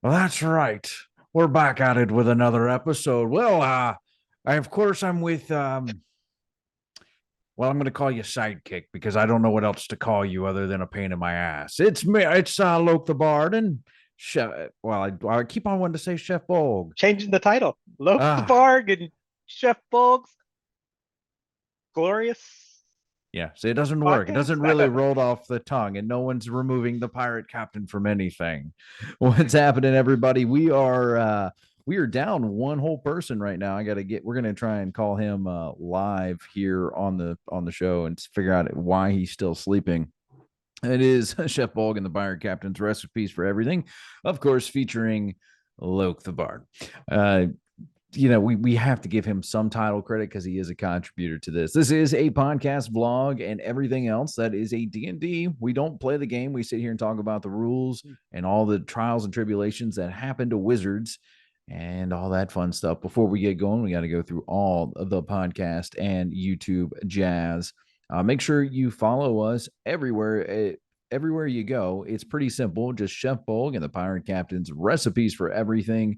Well, that's right. We're back at it with another episode. Well, of course I'm with well, I'm going to call you sidekick because I don't know what else to call you other than a pain in my ass. It's me. It's Loke the Bard and Chef. Well, I keep on wanting to say Chef Bolgg. Changing the title. Loke the Ah, Barg and Chef Bolg's glorious yeah. See, it doesn't work. It podcast. doesn't really roll off the tongue, and no one's removing the pirate captain from anything. What's happening, everybody? We are down one whole person right now. We're gonna try and call him live here on the show and figure out why he's still sleeping. It is Chef Bolgg and the Pirate Captain's Recipes for Everything, of course, featuring Loke the Bard. Uh, we have to give him some title credit because he is a contributor to this. This is a podcast, vlog, and everything else that is a D&D. We don't play the game. We sit here and talk about the rules and all the trials and tribulations that happen to wizards and all that fun stuff. Before we get going, we got to go through all of the podcast and YouTube jazz. Make sure you follow us everywhere. Everywhere you go, it's pretty simple. Just Chef Bolgg and the Pirate Captain's Recipes for Everything.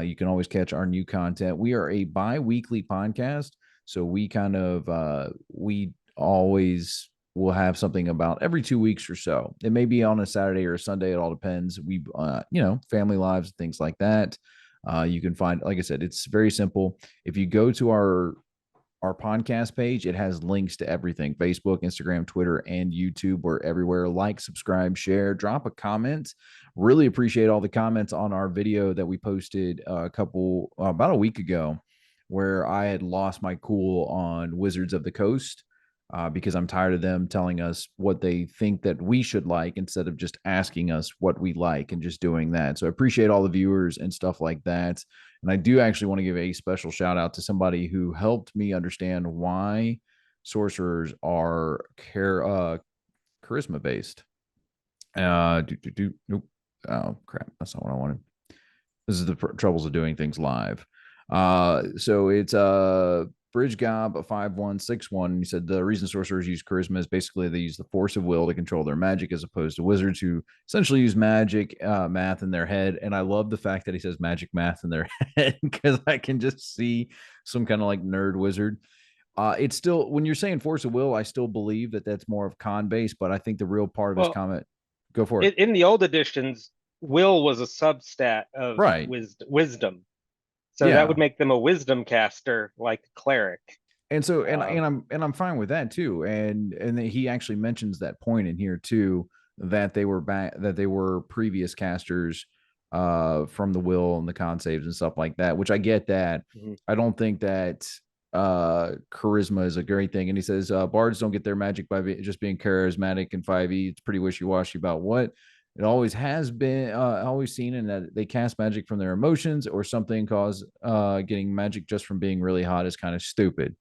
You can always catch our new content. We are a bi-weekly podcast, so we always will have something about every 2 weeks or so. It may be on a Saturday or a Sunday. It all depends. Family lives, things like that. You can find, like I said, it's very simple. If you go to our podcast page, it has links to everything: Facebook, Instagram, Twitter, and YouTube. We're everywhere. Like, subscribe, share, drop a comment. Really appreciate all the comments on our video that we posted about a week ago, where I had lost my cool on Wizards of the Coast because I'm tired of them telling us what they think that we should like instead of just asking us what we like and just doing that. So I appreciate all the viewers and stuff like that. And I do actually want to give a special shout out to somebody who helped me understand why sorcerers are charisma based. Nope. Oh crap, that's not what I wanted. This is the troubles of doing things live. So it's Bridge Gob 5161. He said the reason sorcerers use charisma is basically they use the force of will to control their magic, as opposed to wizards who essentially use magic math in their head. And I love the fact that he says magic math in their head because I can just see some kind of like nerd wizard. It's still, when you're saying force of will, I still believe that that's more of con based, but I think the real part of his Well, comment, go for it. in the old editions, will was a substat of Right. wisdom. So that Yeah. would make them a wisdom caster like cleric. And so and Uh, I'm fine with that too. And he actually mentions that point in here too, that they were previous casters from the will and the con saves and stuff like that, which I get that. mhm. I don't think that charisma is a great thing. And he says bards don't get their magic by just being charismatic and 5e. It's pretty wishy-washy about what it always has been always seen, in that they cast magic from their emotions or something. Cause getting magic just from being really hot is kind of stupid.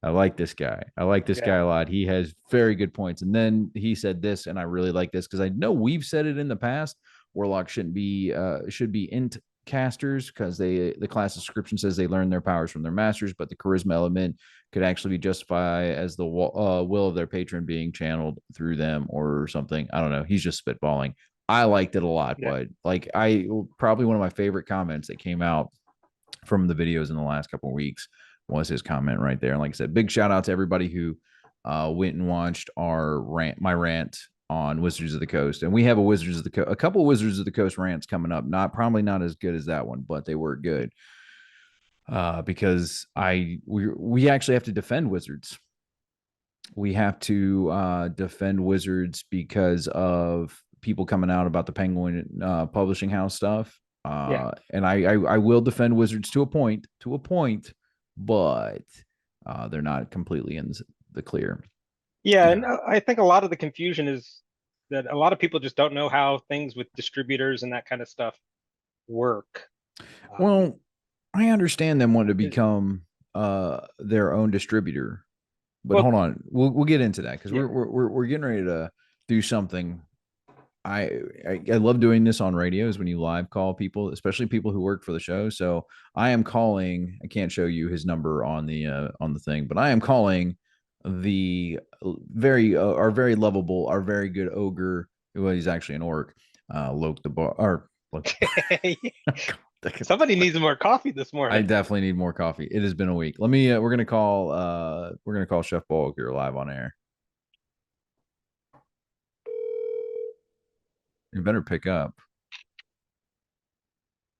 I like this guy. I like this guy Yeah. a lot. He has very good points. And then he said this, and I really like this because I know we've said it in the past. Warlock should be int casters because the class description says they learn their powers from their masters, but the charisma element could actually be justified as the will of their patron being channeled through them or something. I don't know. He's just spitballing. I liked it a lot, Yeah. but like I probably one of my favorite comments that came out from the videos in the last couple of weeks was his comment right there. And like I said, big shout out to everybody who went and watched my rant on Wizards of the Coast. And we have a couple of Wizards of the Coast rants coming up. Probably not as good as that one, but they were good. Because we actually have to defend Wizards. We have to defend Wizards because of people coming out about the Penguin publishing house stuff. Yeah. And I will defend Wizards to a point, but they're not completely in the clear. Yeah. And I think a lot of the confusion is that a lot of people just don't know how things with distributors and that kind of stuff work. Um, Well, I understand them wanting to it- become their own distributor, but well, hold on, we'll get into that because yeah. we're getting ready to do something. I love doing this on radios when you live call people, especially people who work for the show. So I am calling. I can't show you his number on the thing, but I am calling the our very lovable, our very good ogre, who is actually an orc, Loke the Bard, or Look, Somebody needs more coffee this I morning. definitely need more coffee. It has been a week. We're gonna call Chef Bolgg here live on air. You better pick up.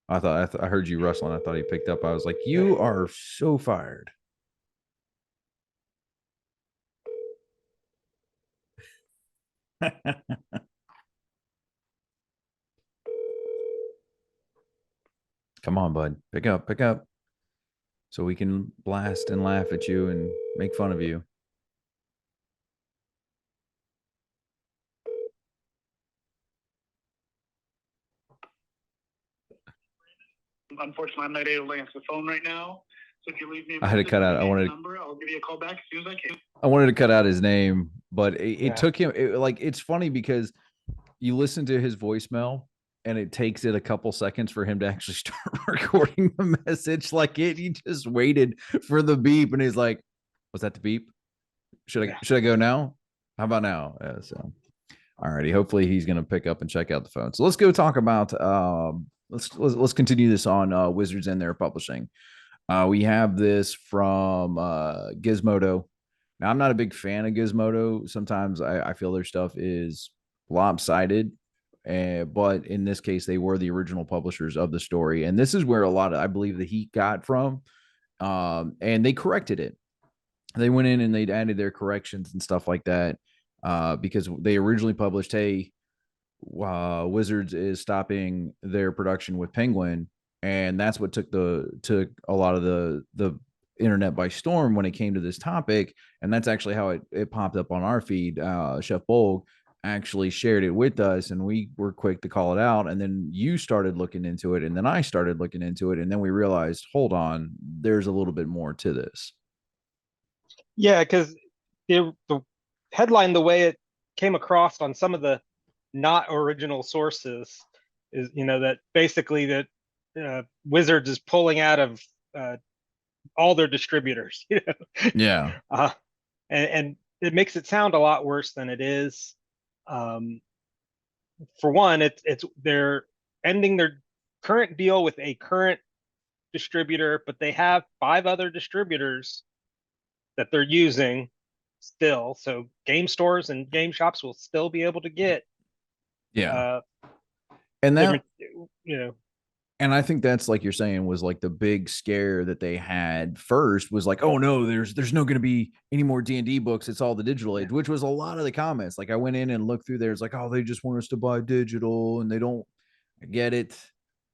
I heard you rustling. I thought he picked up. I was like, you are so fired. Come on, bud. Pick up. So we can blast and laugh at you and make fun of you. Unfortunately, I'm not able to answer the phone right now. So if you leave me a I had to message cut with out. your I name and wanted number, I'll give you a call back as soon as I can. I wanted to cut out his name, but it Yeah. took him like it's funny because you listen to his voicemail and it takes it a couple seconds for him to actually start recording the message. Like he just waited for the beep and he's like, was that the beep? Should I go now? How about now? So all righty. Hopefully he's gonna pick up and check out the phone. So let's go talk about let's continue this on Wizards and their publishing. We have this from Gizmodo. Now, I'm not a big fan of Gizmodo. Sometimes I feel their stuff is lopsided, but in this case, they were the original publishers of the story. And this is where a lot of, I believe, the heat got from. And they corrected it. They went in and they added their corrections and stuff like that because they originally published, hey, Wizards is stopping their production with Penguin, and that's what took a lot of the internet by storm when it came to this topic. And that's actually how it popped up on our feed. Chef Bolgg actually shared it with us, and we were quick to call it out. And then you started looking into it, and then I started looking into it, and then we realized, hold on, there's a little bit more to this. Yeah, because the headline, the way it came across on some of the not original sources, is that basically that Wizards is pulling out of all their distributors. Yeah. And it makes it sound a lot worse than it is. For one, it's they're ending their current deal with a current distributor, but they have 5 other distributors that they're using still. So game stores and game shops will still be able to get and that and I think that's, like you're saying, was like the big scare that they had first was like, oh no, there's no going to be any more D&D books. It's all the digital age, which was a lot of the comments. Like I went in and looked through there. It's like, oh, they just want us to buy digital and they don't get it.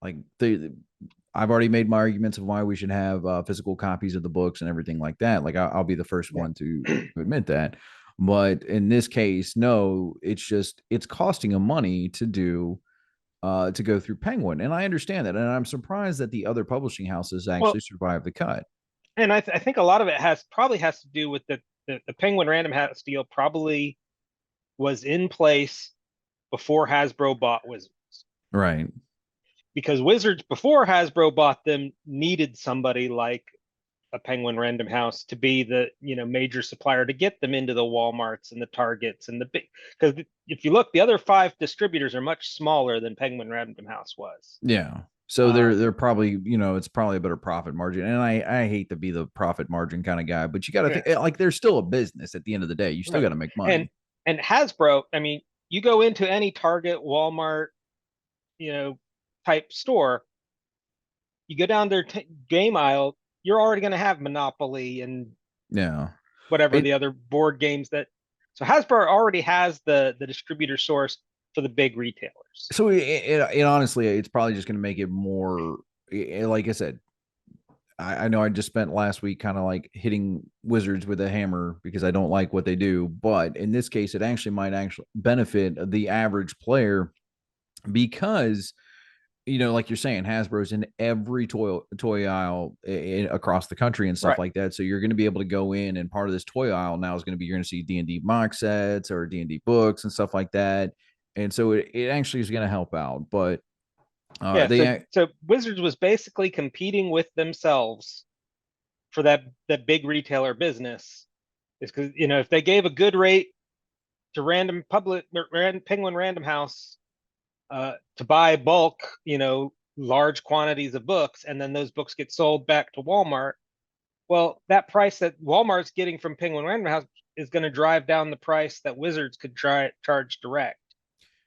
Like I've already made my arguments of why we should have physical copies of the books and everything like that. Like I'll be the first one to admit that. But in this case, no, it's costing them money to do to go through Penguin. And I understand that. And I'm surprised that the other publishing houses actually survived the cut. And I think a lot of it probably has to do with the Penguin Random House deal probably was in place before Hasbro bought Wizards. Right. Because Wizards, before Hasbro bought them, needed somebody like a Penguin Random House to be the major supplier to get them into the Walmarts and the Targets and the big. Because if you look, the other 5 distributors are much smaller than Penguin Random House was. Yeah. So they're probably it's probably a better profit margin. And I hate to be the profit margin kind of guy, but you got to think like they're still a business at the end of the day. You still got to make money. And Hasbro, I mean, you go into any Target, Walmart, type store, you go down their game aisle, you're already going to have Monopoly and whatever the other board games that. So Hasbro already has the distributor source for the big retailers. So it honestly, it's probably just going to make it more. Like I said, I know I just spent last week kind of like hitting Wizards with a hammer because I don't like what they do. But in this case, it might benefit the average player because like you're saying, Hasbro's in every toy aisle across the country and stuff like that. So you're going to be able to go in, and part of this toy aisle now is going to be, you're going to see D&D box sets or D&D books and stuff like that. And so it actually is going to help out. But so Wizards was basically competing with themselves for that big retailer business. Is because if they gave a good rate to Penguin Random House, to buy bulk, large quantities of books, and then those books get sold back to Walmart. Well, that price that Walmart's getting from Penguin Random House is going to drive down the price that Wizards could charge direct.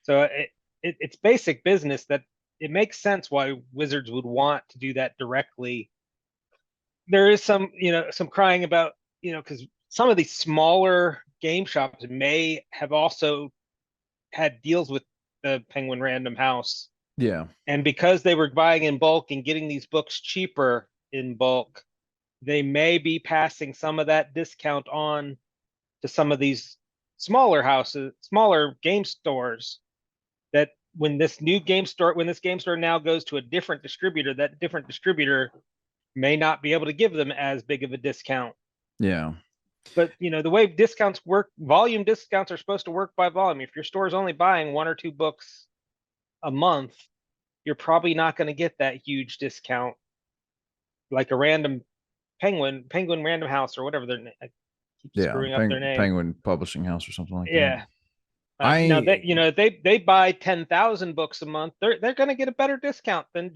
So it's basic business that it makes sense why Wizards would want to do that directly. There is some crying about, because some of these smaller game shops may have also had deals with the Penguin Random House. Yeah. And because they were buying in bulk and getting these books cheaper in bulk, they may be passing some of that discount on to some of these smaller houses, smaller game stores, that when this game store now goes to a different distributor, that different distributor may not be able to give them as big of a discount. Yeah. But the way discounts work, volume discounts are supposed to work by volume. If your store is only buying 1 or 2 books a month, you're probably not going to get that huge discount like a random Penguin Random House or whatever their name. I keep screwing up their name. Penguin Publishing House or something like that. Yeah. No, they buy 10,000 books a month. They're going to get a better discount than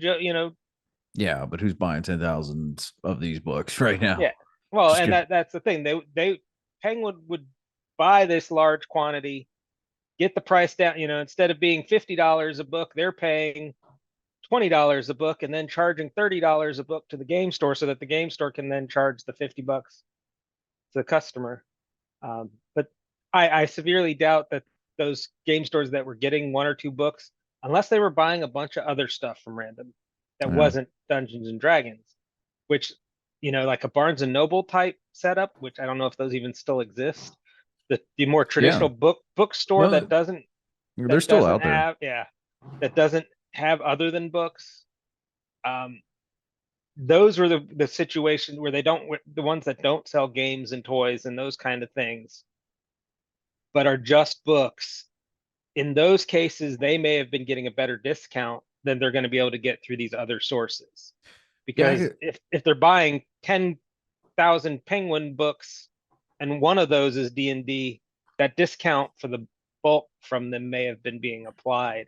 Yeah, but who's buying 10,000 of these books right now? Yeah. Well, and that's the thing. They Penguin would buy this large quantity, get the price down. Instead of being $50 a book, they're paying $20 a book and then charging $30 a book to the game store, so that the game store can then charge the $50 to the customer. But I severely doubt that those game stores that were getting 1 or 2 books, unless they were buying a bunch of other stuff from random that wasn't Dungeons and Dragons, which, like a Barnes and Noble type setup, which I don't know if those even still exist. The more traditional bookstore that doesn't, they're still out there. That doesn't have other than books. Those were the situations where the ones that don't sell games and toys and those kind of things, but are just books. In those cases, they may have been getting a better discount than they're going to be able to get through these other sources. Because if they're buying 10,000 Penguin books and one of those is DnD, that discount for the bulk from them may have been being applied.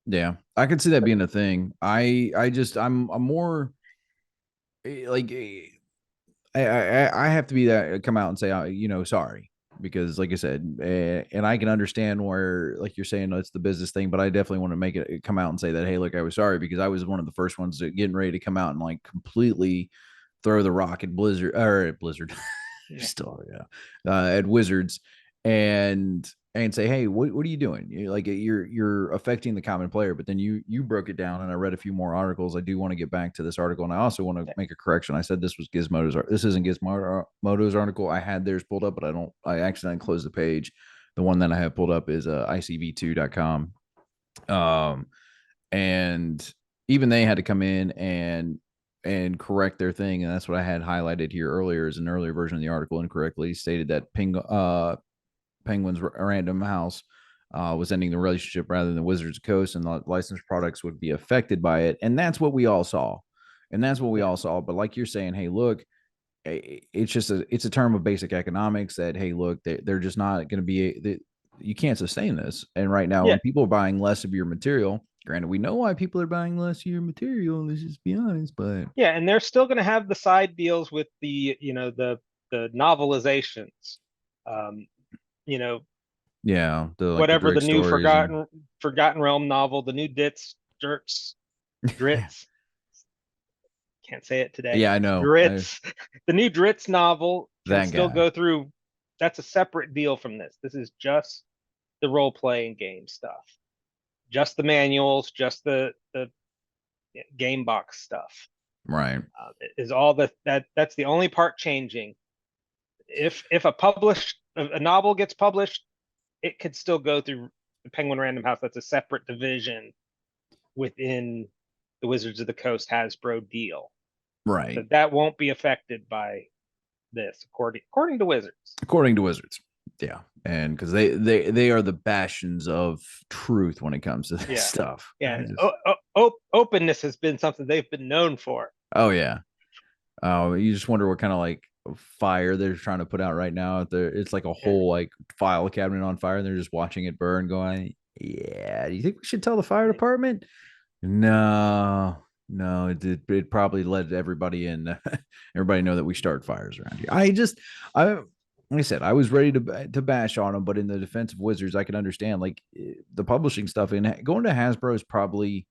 Yeah, I could see that being a thing. I'm more like I have to be that come out and say, sorry, because like I said, and I can understand where, like you're saying, it's the business thing, but I definitely want to make it come out and say that, hey, look, I was sorry, because I was one of the first ones getting ready to come out and like completely throw the rock at Blizzard still, at Wizards and say, hey, what are you doing? You're affecting the common player. But then you broke it down, and I read a few more articles. I do want to get back to this article, and I also want to make a correction. I said this was Gizmodo's. This isn't Gizmodo's article. I had theirs pulled up, but I accidentally closed the page. The one that I have pulled up is icv2.com. And even they had to come in and correct their thing, and that's what I had highlighted here earlier. Is an earlier version of the article incorrectly stated that Penguin's Random House was ending the relationship rather than Wizards of the Coast, and the licensed products would be affected by it. And that's what we all saw. But like you're saying, hey, look, it's a term of basic economics that, hey, look, they're just not going to be, you can't sustain this. And right now, when people are buying less of your material, granted, we know why people are buying less of your material, let's just be honest, but and they're still going to have the side deals with the novelizations. Whatever the new Forgotten Realm novel, the new Drits, can't say it today. Yeah, I know. Drits, the new Drits novel can still go through. That's a separate deal from this. This is just the role-playing game stuff, just the manuals, just the game box stuff. Right. Is all that's the only part changing. If a novel gets published, it could still go through the Penguin Random House. That's a separate division within the Wizards of the Coast Hasbro deal. Right. So that won't be affected by this, according to Wizards. According to Wizards. Yeah. And because they are the bastions of truth when it comes to this stuff. Yeah. Openness has been something they've been known for. Oh, yeah. You just wonder what kind of like fire they're trying to put out right now. It's like a whole like file cabinet on fire, and they're just watching it burn, going, Yeah. Do you think we should tell the fire department? No, no, it probably let everybody in, everybody know that we start fires around here. Like I said, I was ready to bash on them, but in the defense of Wizards, I can understand like the publishing stuff and going to Hasbro is probably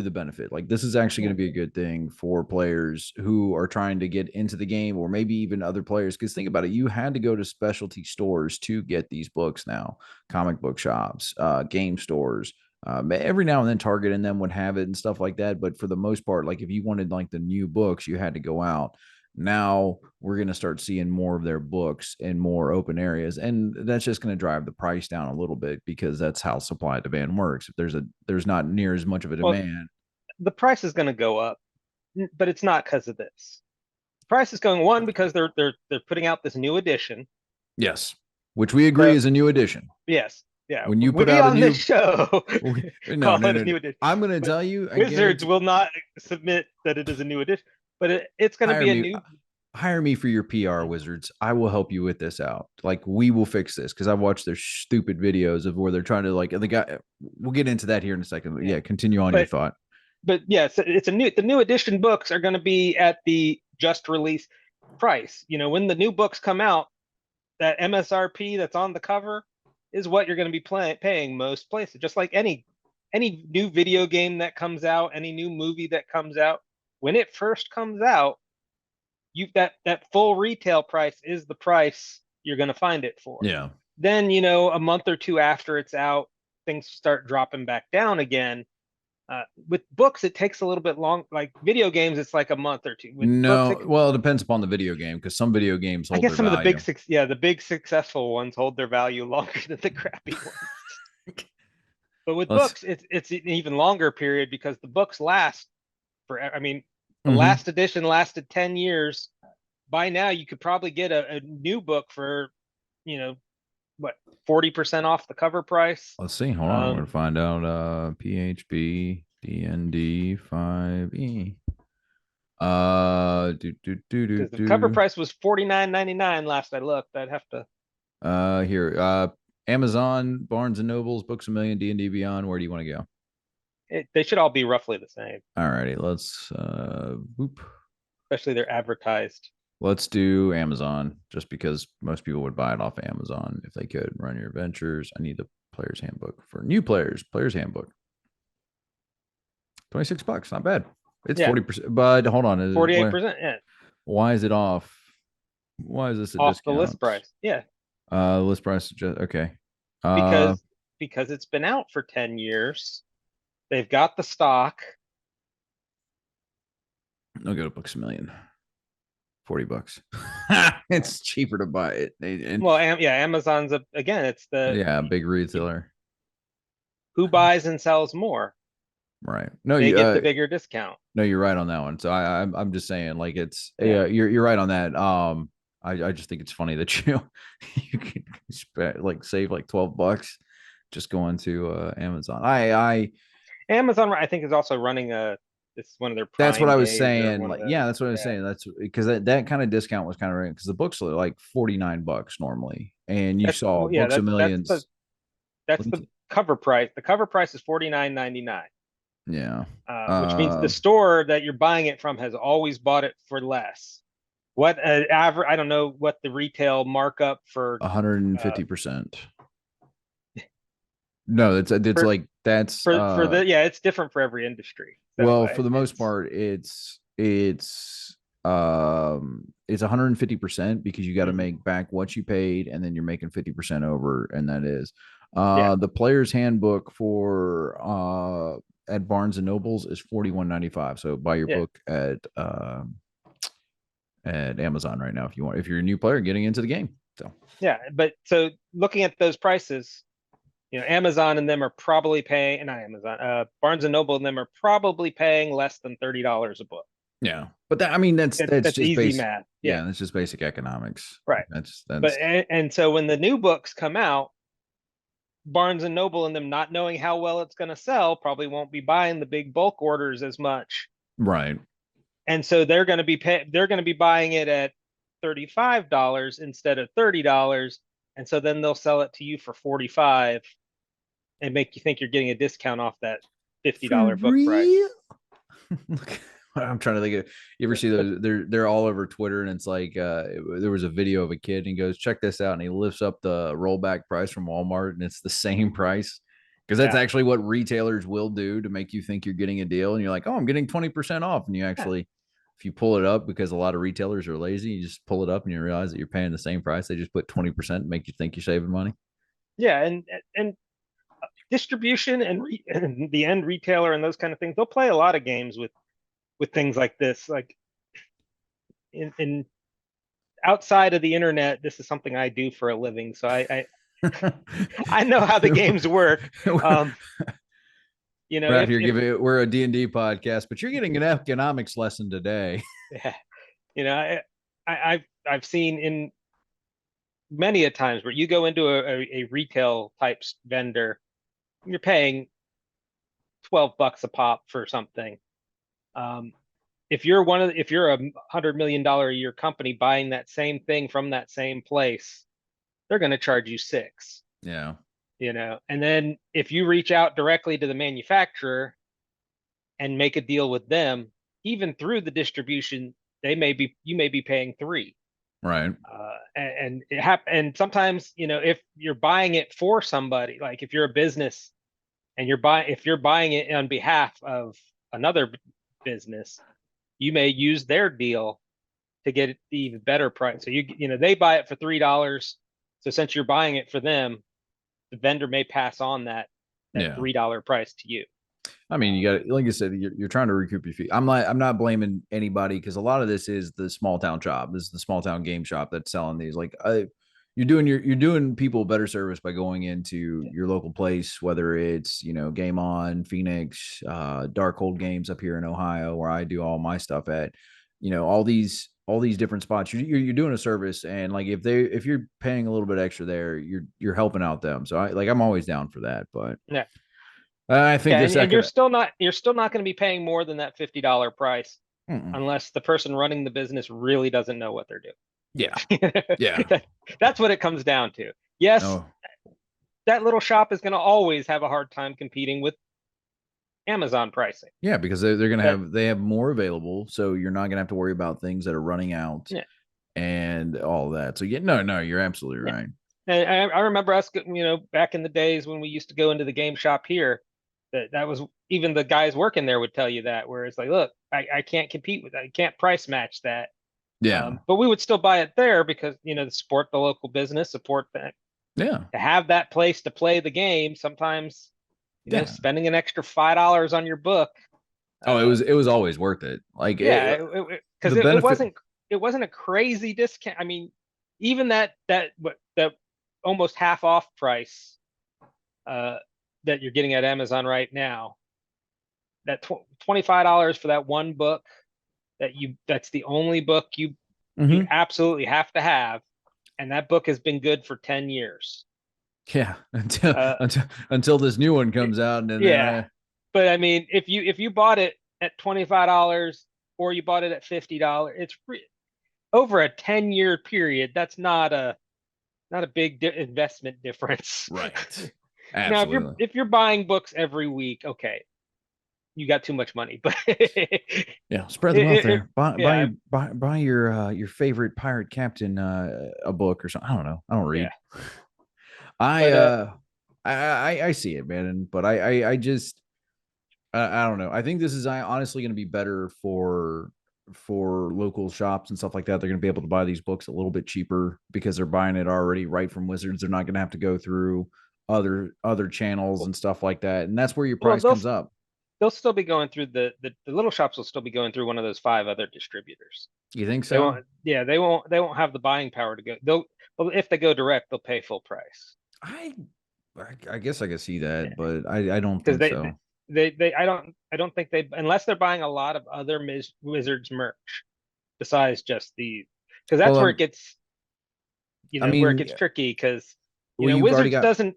the benefit. Like this is actually going to be a good thing for players who are trying to get into the game, or maybe even other players. Because think about it, you had to go to specialty stores to get these books now, comic book shops, game stores. Every now and then Target and them would have it and stuff like that. But for the most part, like if you wanted like the new books, you had to go out. Now we're going to start seeing more of their books in more open areas, and that's just going to drive the price down a little bit because that's how supply demand works. If there's not near as much of a Well, demand. the price is going to go up, but it's not because of this. The price is going one because they're putting out this new edition. Yes, which we agree is a new edition. Yes, yeah. When you put we out a on new this show, no, call it a new edition. I'm going to tell you, Wizards will not submit that it is a new edition, but it's going to be a new. Hire me for your PR, Wizards. I will help you with this out. Like we will fix this because I've watched their stupid videos of where they're trying to like the guy. We'll get into that here in a second. But yeah, continue on your thought. But yes, it's the new edition books are going to be at the just release price. You know, when the new books come out, that MSRP that's on the cover is what you're going to be paying most places. Just like any new video game that comes out, any new movie that comes out, when it first comes out, that full retail price is the price you're going to find it for. Yeah. Then, you know, a month or two after it's out, things start dropping back down again. With books, it takes a little bit long. Like video games, it's like a month or two. With no, books, well, it depends upon the video game because some video games hold. I guess some value. of the big successful ones hold their value longer than the crappy ones. But with books, it's an even longer period because the books last forever. I mean, the last edition lasted 10 years. By now, you could probably get a new book for, you know, what, 40% off the cover price. Let's see. Hold on. We're going to find out. PHB DnD 5e. The cover price was $49.99 last I looked. I'd have to. Here. Amazon, Barnes and Nobles, Books a Million, D&D Beyond. Where do you want to go? They should all be roughly the same. All righty. Let's especially they're advertised. Let's do Amazon just because most people would buy it off Amazon if they could. Run Your Adventures. I need the player's handbook for new players. Player's handbook. $26. Not bad. It's 40%, but hold on. 48%. Yeah. Why is it off? Why is this off discount? The list price? Yeah. List price just okay. Because it's been out for 10 years. They've got the stock. I'll go to Books a Million. $40. It's cheaper to buy it. Amazon's it's the big retailer. Who buys and sells more? Right. No, they get the bigger discount. No, you're right on that one. So I'm just saying, like you're right on that. I just think it's funny that you can save like $12 just going to Amazon. Amazon I think is also running it's one of their that's what I was saying. Like, that's what I was saying. That's because that kind of discount was kind of right because the books are like $49 normally, and you saw Books a Million. That's the cover price. The cover price is $49.99. Yeah, which means the store that you're buying it from has always bought it for less. What average? I don't know what the retail markup for 150%. No, it's it's different for every industry. Well, for the most part, it's 150% because you got to make back what you paid, and then you're making 50% over, and that is the player's handbook for at Barnes and Nobles is $41.95. So buy your book at Amazon right now if you're a new player getting into the game. So but so looking at those prices, you know, Amazon and them are probably paying, not Amazon, Barnes and Noble and them are probably paying less than $30 a book. Yeah, but that's just easy basic math. Yeah, that's just basic economics. Right. And so when the new books come out, Barnes and Noble and them not knowing how well it's going to sell probably won't be buying the big bulk orders as much. Right. And so they're going to be buying it at $35 instead of $30. And so then they'll sell it to you for $45. and make you think you're getting a discount off that $50 For book price. real? Look, I'm trying to think of, you ever see those? They're all over Twitter, and it's like there was a video of a kid and he goes, check this out, and he lifts up the rollback price from Walmart, and it's the same price. Because that's actually what retailers will do to make you think you're getting a deal. And you're like, oh, I'm getting 20% off. And you actually, if you pull it up, because a lot of retailers are lazy, you just pull it up and you realize that you're paying the same price. They just put 20% to make you think you're saving money. Yeah, and distribution and the end retailer and those kind of things, they'll play a lot of games with things like this. Like in outside of the internet, this is something I do for a living. So I know how the games work. You know, we're a D&D podcast, but you're getting an economics lesson today. Yeah, you know, I've seen in many a times where you go into a retail type vendor, you're paying $12 a pop for something. If you're a $100 million a year company buying that same thing from that same place, they're going to charge you $6. Yeah. You know, and then if you reach out directly to the manufacturer and make a deal with them, even through the distribution, you may be paying $3. Right. And sometimes, you know, if you're buying it for somebody, like if you're a business and if you're buying it on behalf of another business, you may use their deal to get the even better price. So you know, they buy it for $3. So since you're buying it for them, the vendor may pass on that $3 price to you. I mean, you got, like you said, you're trying to recoup your fee. I'm not blaming anybody, because a lot of this is the small town shop. This is the small town game shop that's selling these. Like, you're doing people a better service by going into your local place, whether it's, you know, Game On, Phoenix, Darkhold Games up here in Ohio, where I do all my stuff at. You know, all these different spots. You're doing a service, and like if you're paying a little bit extra there, you're helping out them. So I'm always down for that. But yeah. I think and you're still not going to be paying more than that $50 price unless the person running the business really doesn't know what they're doing. Yeah. That's what it comes down to. Yes, that little shop is going to always have a hard time competing with Amazon pricing. Yeah, because they're going to they have more available, so you're not going to have to worry about things that are running out and all that. So no, you're absolutely right. And I remember us, you know, back in the days when we used to go into the game shop here, that was, even the guys working there would tell you that, where it's like, look, I can't compete with that. I can't price match that. Yeah. But we would still buy it there because, you know, to support the local business, support that. Yeah. To have that place to play the game, sometimes, you know, spending an extra $5 on your book. It was always worth it. Like, because it wasn't a crazy discount. I mean, even that almost half off price that you're getting at Amazon right now, that $25 for that one book that's the only book you absolutely have to have, and that book has been good for 10 years. Yeah, until this new one comes out, and then but I mean, if you bought it at $25 or you bought it at $50, it's over a 10-year period. That's not a big investment difference. Right. Absolutely. Now, if you're buying books every week, okay, you got too much money. But spread them out there. Buy your favorite pirate captain a book or something. I don't know. I don't read. I see it, man. But I just I don't know. I think this is honestly going to be better for local shops and stuff like that. They're going to be able to buy these books a little bit cheaper because they're buying it already right from Wizards. They're not going to have to go through other channels and stuff like that. And that's where your price comes up. They'll still be going through the little shops will still be going through one of those 5 other distributors. You think so? They won't have the buying power to go. If they go direct, they'll pay full price. I guess I can see that, but I don't think so. I don't think unless they're buying a lot of other Wizards merch besides just because that's where it gets, where it gets tricky, because Wizards doesn't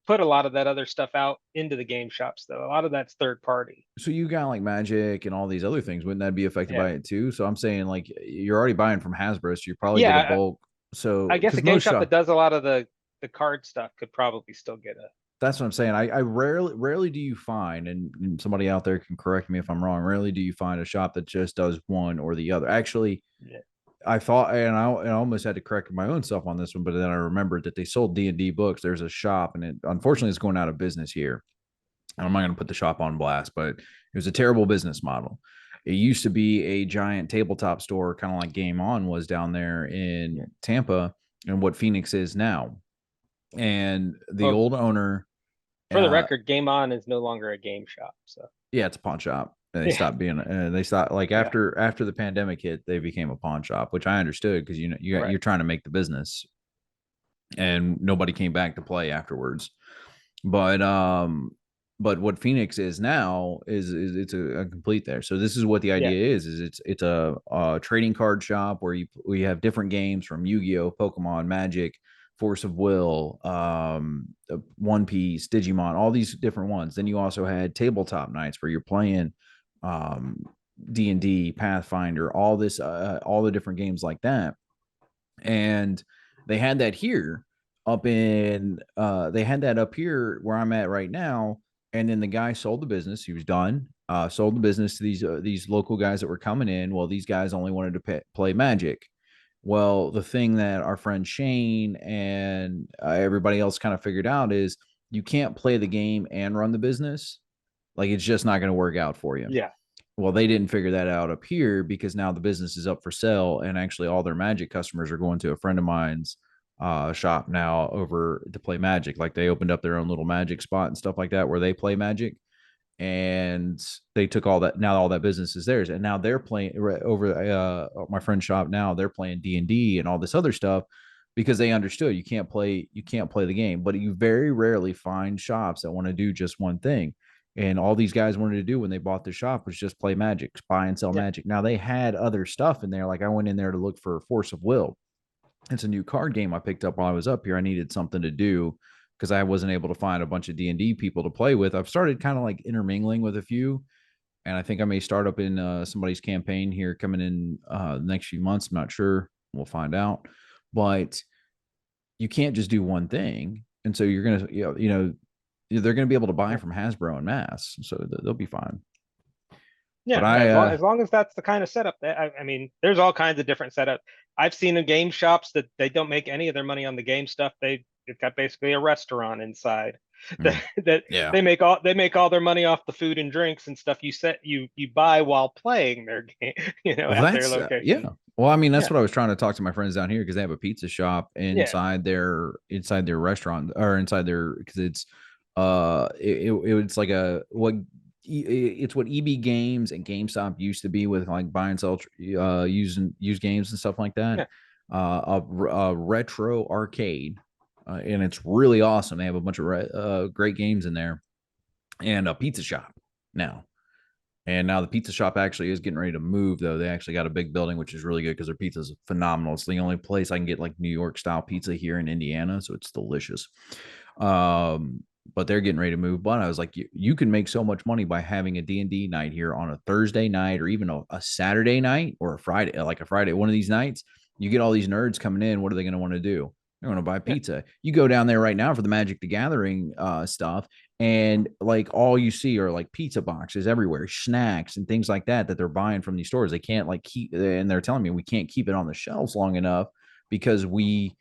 put a lot of that other stuff out into the game shops, though. A lot of that's third party. So you got like Magic and all these other things. Wouldn't that be affected by it too? So I'm saying, like, you're already buying from Hasbro, so you're probably get a bulk. So I guess a game shop that does a lot of the card stuff could probably still get That's what I'm saying. I rarely do you find, and somebody out there can correct me if I'm wrong. Rarely do you find a shop that just does one or the other. Actually, Yeah. I thought, and I almost had to correct my own self on this one, but then I remembered that they sold D&D books. There's a shop, and it unfortunately is going out of business here. And I'm not going to put the shop on blast, but it was a terrible business model. It used to be a giant tabletop store, kind of like Game On was down there in Tampa, and what Phoenix is now. And the Well, old owner, for the record, Game On is no longer a game shop. So yeah, it's a pawn shop. And they Yeah. stopped being. They stopped like Yeah. after the pandemic hit, they became a pawn shop, which I understood because Right. you're trying to make the business, and nobody came back to play afterwards. But what Phoenix is now is it's a complete there. So this is what the idea is it's a trading card shop where we have different games from Yu-Gi-Oh, Pokemon, Magic, Force of Will, One Piece, Digimon, all these different ones. Then you also had tabletop nights where you're playing D&D, Pathfinder, all the different games like that. And they had that here they had that up here where I'm at right now. And then the guy sold the business. He was done. Sold the business to these local guys that were coming in. Well, these guys only wanted to play Magic. Well, the thing that our friend Shane and everybody else kind of figured out is you can't play the game and run the business. Like, it's just not going to work out for you. Yeah. Well, they didn't figure that out up here because now the business is up for sale, and actually all their Magic customers are going to a friend of mine's shop now over to play Magic. Like, they opened up their own little Magic spot and stuff like that where they play Magic, and they took all that. Now all that business is theirs, and now they're playing over my friend's shop. Now they're playing D&D and all this other stuff because they understood you can't play the game. But you very rarely find shops that want to do just one thing. And all these guys wanted to do when they bought the shop was just play Magic, buy and sell Magic. Now they had other stuff in there. Like, I went in there to look for Force of Will. It's a new card game I picked up while I was up here. I needed something to do because I wasn't able to find a bunch of D&D people to play with. I've started kind of like intermingling with a few, and I think I may start up in somebody's campaign here coming in the next few months. I'm not sure. We'll find out. But you can't just do one thing. And so you're going to, they're going to be able to buy from Hasbro en masse, so they'll be fine. Yeah, but as long as that's the kind of setup that I mean, there's all kinds of different setups. I've seen in game shops that they don't make any of their money on the game stuff. They've got basically a restaurant inside that they make all their money off the food and drinks and stuff you buy while playing their game, at their location. Yeah. Well, I mean, that's what I was trying to talk to my friends down here because they have a pizza shop inside their restaurant, or inside their, because it's it's like it's what EB Games and GameStop used to be with like buy and sell used games and stuff like that. A retro arcade, and it's really awesome. They have a bunch of great games in there, and a pizza shop now. And now the pizza shop actually is getting ready to move, though. They actually got a big building, which is really good because their pizza is phenomenal. It's the only place I can get like New York style pizza here in Indiana, so it's delicious. But they're getting ready to move. But I was like, you can make so much money by having a D&D night here on a Thursday night, or even a Saturday night, or a Friday, one of these nights. You get all these nerds coming in. What are they going to want to do? They're going to buy pizza. You go down there right now for the Magic the Gathering stuff, and like all you see are like pizza boxes everywhere, snacks and things like that they're buying from these stores. They can't like keep, and they're telling me we can't keep it on the shelves long enough because we're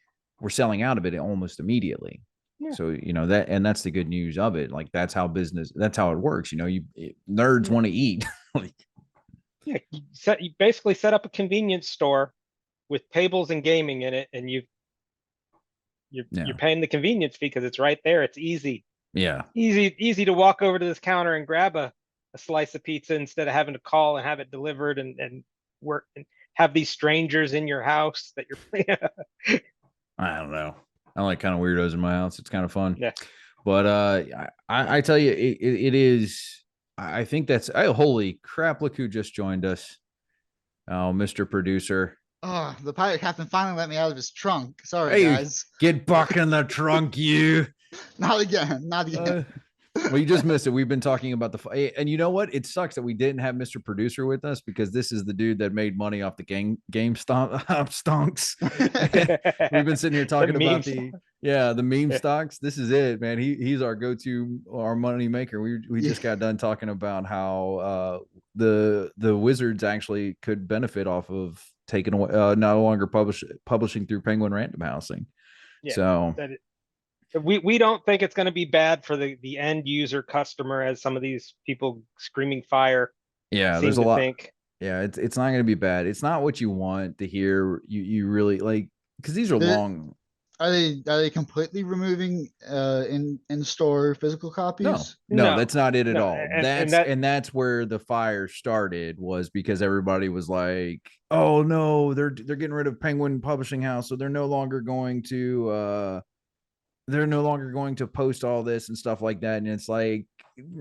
selling out of it almost immediately. Yeah. So, that's the good news of it. Like, that's how it works. Nerds want to eat. You basically set up a convenience store with tables and gaming in it, and you're paying the convenience fee because it's right there. It's easy. Yeah. Easy to walk over to this counter and grab a slice of pizza instead of having to call and have it delivered and work and have these strangers in your house that you're I don't know. I like kind of weirdos in my house. It's kind of fun. Yeah. But I tell you, it is. I think that's. Holy crap! Look who just joined us. Oh, Mr. Producer. Oh, the pirate captain finally let me out of his trunk. Sorry, guys. Get back in the trunk, you. Not again. Well, you just missed it. We've been talking about and you know what? It sucks that we didn't have Mr. Producer with us, because this is the dude that made money off the game stonks. We've been sitting here talking about Yeah, the meme Yeah. stocks. This is it, man. He's our go-to, our money maker. We just got done talking about how the Wizards actually could benefit off of taking away no longer publishing through Penguin Random Housing. Yeah, So we don't think it's going to be bad for the end user customer, as some of these people screaming fire yeah, seem there's a to lot. think. Yeah, it's not going to be bad. It's not what you want to hear. You really like, because these are They're- long. Are they completely removing in store physical No, copies? no, No, that's not it at no, all. and that That's where the fire started, was because everybody was like, "Oh no, they're getting rid of Penguin Publishing House, so they're no longer going to post all this and stuff like that." And it's like,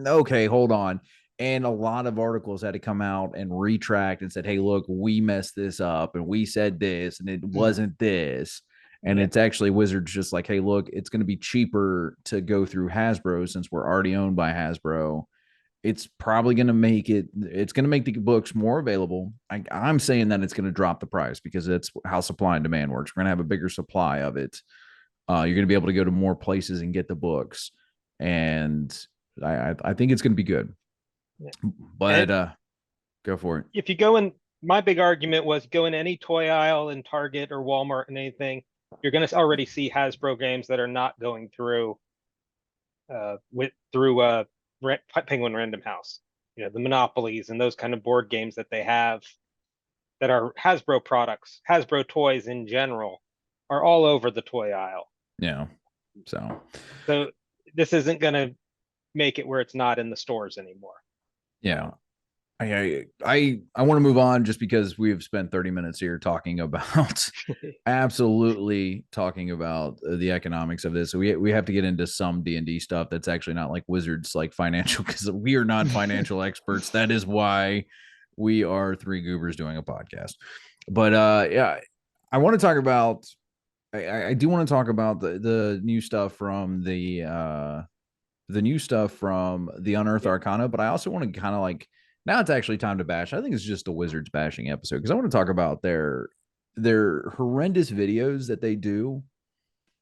okay, hold on. And a lot of articles had to come out and retract and said, "Hey, look, we messed this up and we said this and it wasn't this." And Yeah. it's actually Wizards just like, "Hey, look, it's going to be cheaper to go through Hasbro since we're already owned by Hasbro. It's probably going to make it's going to make the books more available." I'm saying that it's going to drop the price because that's how supply and demand works. We're going to have a bigger supply of it. You're going to be able to go to more places and get the books. And I think it's going to be good. Yeah. But And go for it. if you go in, my big argument was go in any toy aisle in Target or Walmart and anything, you're going to already see Hasbro games that are not going through Penguin Random House. You know, the Monopolies and those kind of board games that they have that are Hasbro products, Hasbro toys in general, are all over the toy aisle. Yeah. So this isn't going to make it where it's not in the stores anymore. yeah. I want to move on just because we've spent 30 minutes here talking about absolutely talking about the economics of this. So we have to get into some D&D stuff that's actually not like Wizards, like financial, because we are not financial experts. That is why we are three goobers doing a podcast. But yeah, I want to talk about I do want to talk about the new stuff from the Unearthed Arcana, but I also want to kind of like, now it's actually time to bash. I think it's just a Wizards bashing episode because I want to talk about their horrendous videos that they do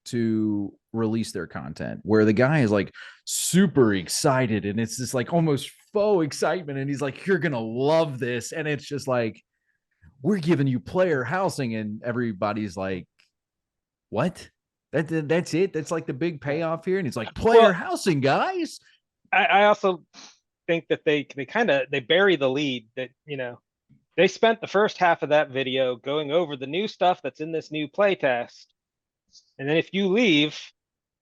to release their content, where the guy is like super excited and it's just like almost faux excitement, and he's like, "You're gonna love this," and it's just like, "We're giving you player housing," and everybody's like, "What?" That's it. That's like the big payoff here, and it's like player housing, guys. I also think that they bury the lead. That, you know, they spent the first half of that video going over the new stuff that's in this new playtest, and then if you leave,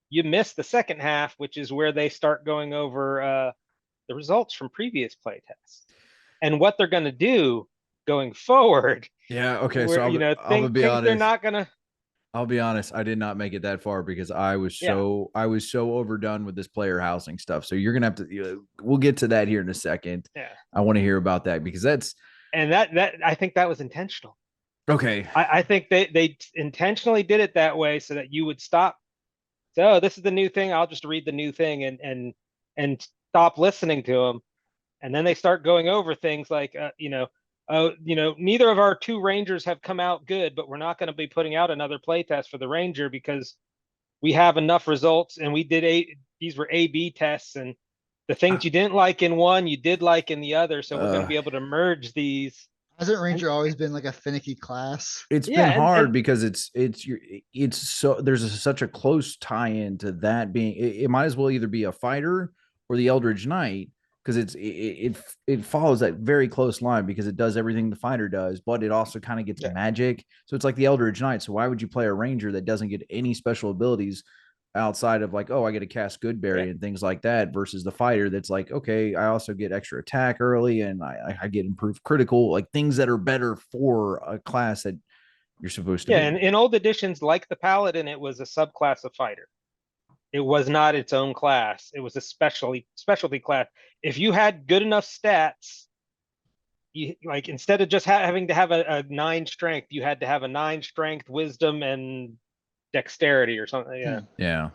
you miss the second half, which is where they start going over the results from previous playtests and what they're going to do going forward. Yeah. Okay. Where, So you know, I'll be honest. they're not gonna. I'll be honest. I did not make it that far because I was so overdone with this player housing stuff. So you're gonna have to. We'll get to that here in a second. Yeah. I want to hear about that because that's. And that I think that was intentional. Okay. I think they intentionally did it that way so that you would stop. So, oh, this is the new thing. I'll just read the new thing and stop listening to them. And then they start going over things like, neither of our two Rangers have come out good, but we're not going to be putting out another playtest for the Ranger because we have enough results, and we did these were A/B tests, and the things you didn't like in one, you did like in the other. So we're going to be able to merge these. Hasn't Ranger always been like a finicky class? It's been hard because it's so there's such a close tie-in to that being. It might as well either be a fighter or the Eldritch Knight, because it follows that very close line because it does everything the fighter does, but it also kind of gets magic. So it's like the Eldritch Knight. So why would you play a Ranger that doesn't get any special abilities outside of like, oh, I get to cast Goodberry and things like that, versus the fighter that's like, okay, I also get extra attack early and I get improved critical, like things that are better for a class that you're supposed to be. And in old editions like the Paladin, it was a subclass of fighter. It was not its own class. It was a specialty class. If you had good enough stats, you like, instead of just having to have a 9 strength, you had to have a 9 strength, wisdom, and dexterity or something. Yeah.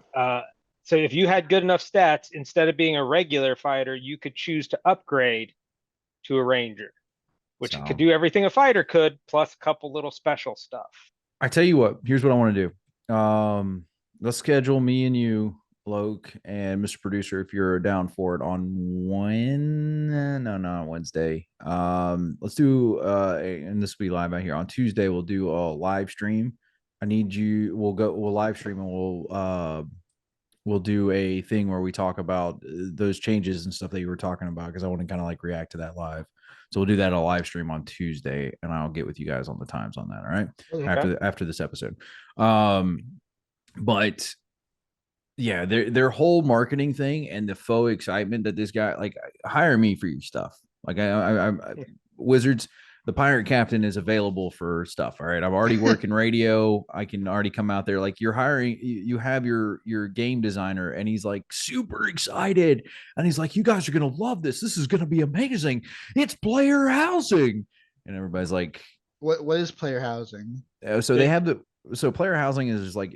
So if you had good enough stats, instead of being a regular fighter, you could choose to upgrade to a Ranger, which could do everything a fighter could, plus a couple little special stuff. I tell you what, here's what I want to do. let's schedule me and you, Bloke, and Mr. Producer, if you're down for it on not Wednesday. Let's do and this will be live out here on Tuesday. We'll do a live stream. I need you. We'll live stream and we'll do a thing where we talk about those changes and stuff that you were talking about because I want to kind of like react to that live. So we'll do that a live stream on Tuesday, and I'll get with you guys on the times on that. All right, Okay. after this episode. But yeah, their whole marketing thing and the faux excitement that this guy like hire me for your stuff. Like I Wizards, the pirate captain is available for stuff. All right, I'm already working radio. I can already come out there. Like you're hiring, you have your game designer, and he's like super excited, and he's like, "You guys are gonna love this. This is gonna be amazing. It's player housing," and everybody's like, What is player housing? so they have player housing is like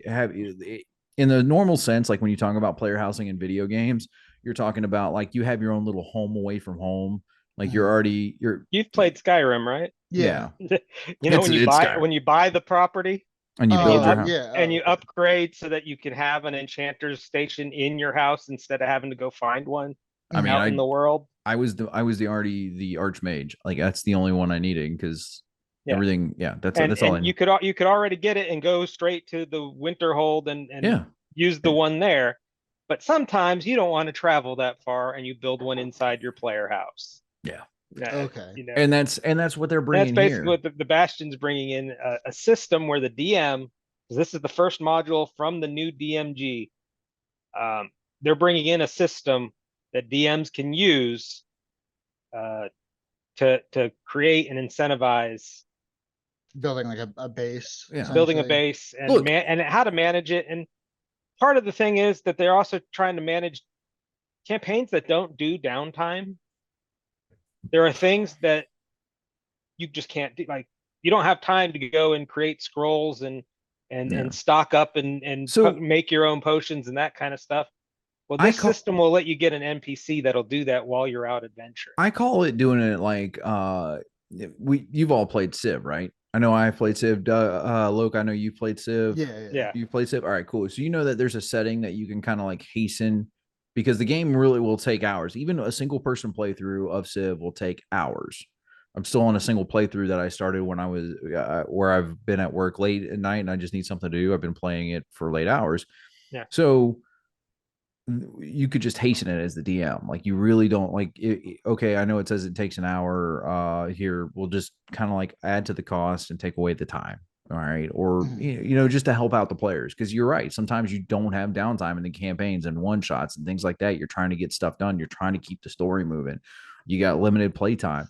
in the normal sense, like when you talk about player housing in video games, you're talking about like you have your own little home away from home. Like you're You've played Skyrim, right? Yeah. You know, when you buy the property and you build your house. Yeah. and you upgrade so that you can have an enchanter's station in your house instead of having to go find one I mean, out in the world. I was the archmage. Like that's the only one I needed because Yeah. everything. Yeah, that's all I need. You could already get it and go straight to the Winterhold and Yeah. use the one there. But sometimes you don't want to travel that far and you build one inside your player house. Yeah. Okay. You know, And that's what they're that's bringing basically here. what the Bastion's bringing in a system where the DM, because this is the first module from the new DMG, they're bringing in a system that DMs can use to create and incentivize Building like a base. Yeah. building a essentially. base and Look. and how to manage it. And part of the thing is that they're also trying to manage campaigns that don't do downtime. There are things that you just can't do. Like you don't have time to go and create scrolls and stock up and make your own potions and that kind of stuff. Well, this system will let you get an NPC that'll do that while you're out adventuring. I call it doing it like you've all played Civ, right? I know I played Civ. Loke, I know you played Civ. Yeah. You played Civ. All right, cool. So you know that there's a setting that you can kind of like hasten because the game really will take hours. Even a single person playthrough of Civ will take hours. I'm still on a single playthrough that I started when I was where I've been at work late at night and I just need something to do. I've been playing it for late hours. Yeah. So you could just hasten it as the DM. Like you really don't like it, okay, I know it says it takes an hour here. We'll just kind of like add to the cost and take away the time. All right. Or, just to help out the players. Cause you're right. Sometimes you don't have downtime in the campaigns and one shots and things like that. You're trying to get stuff done. You're trying to keep the story moving. You got limited playtime.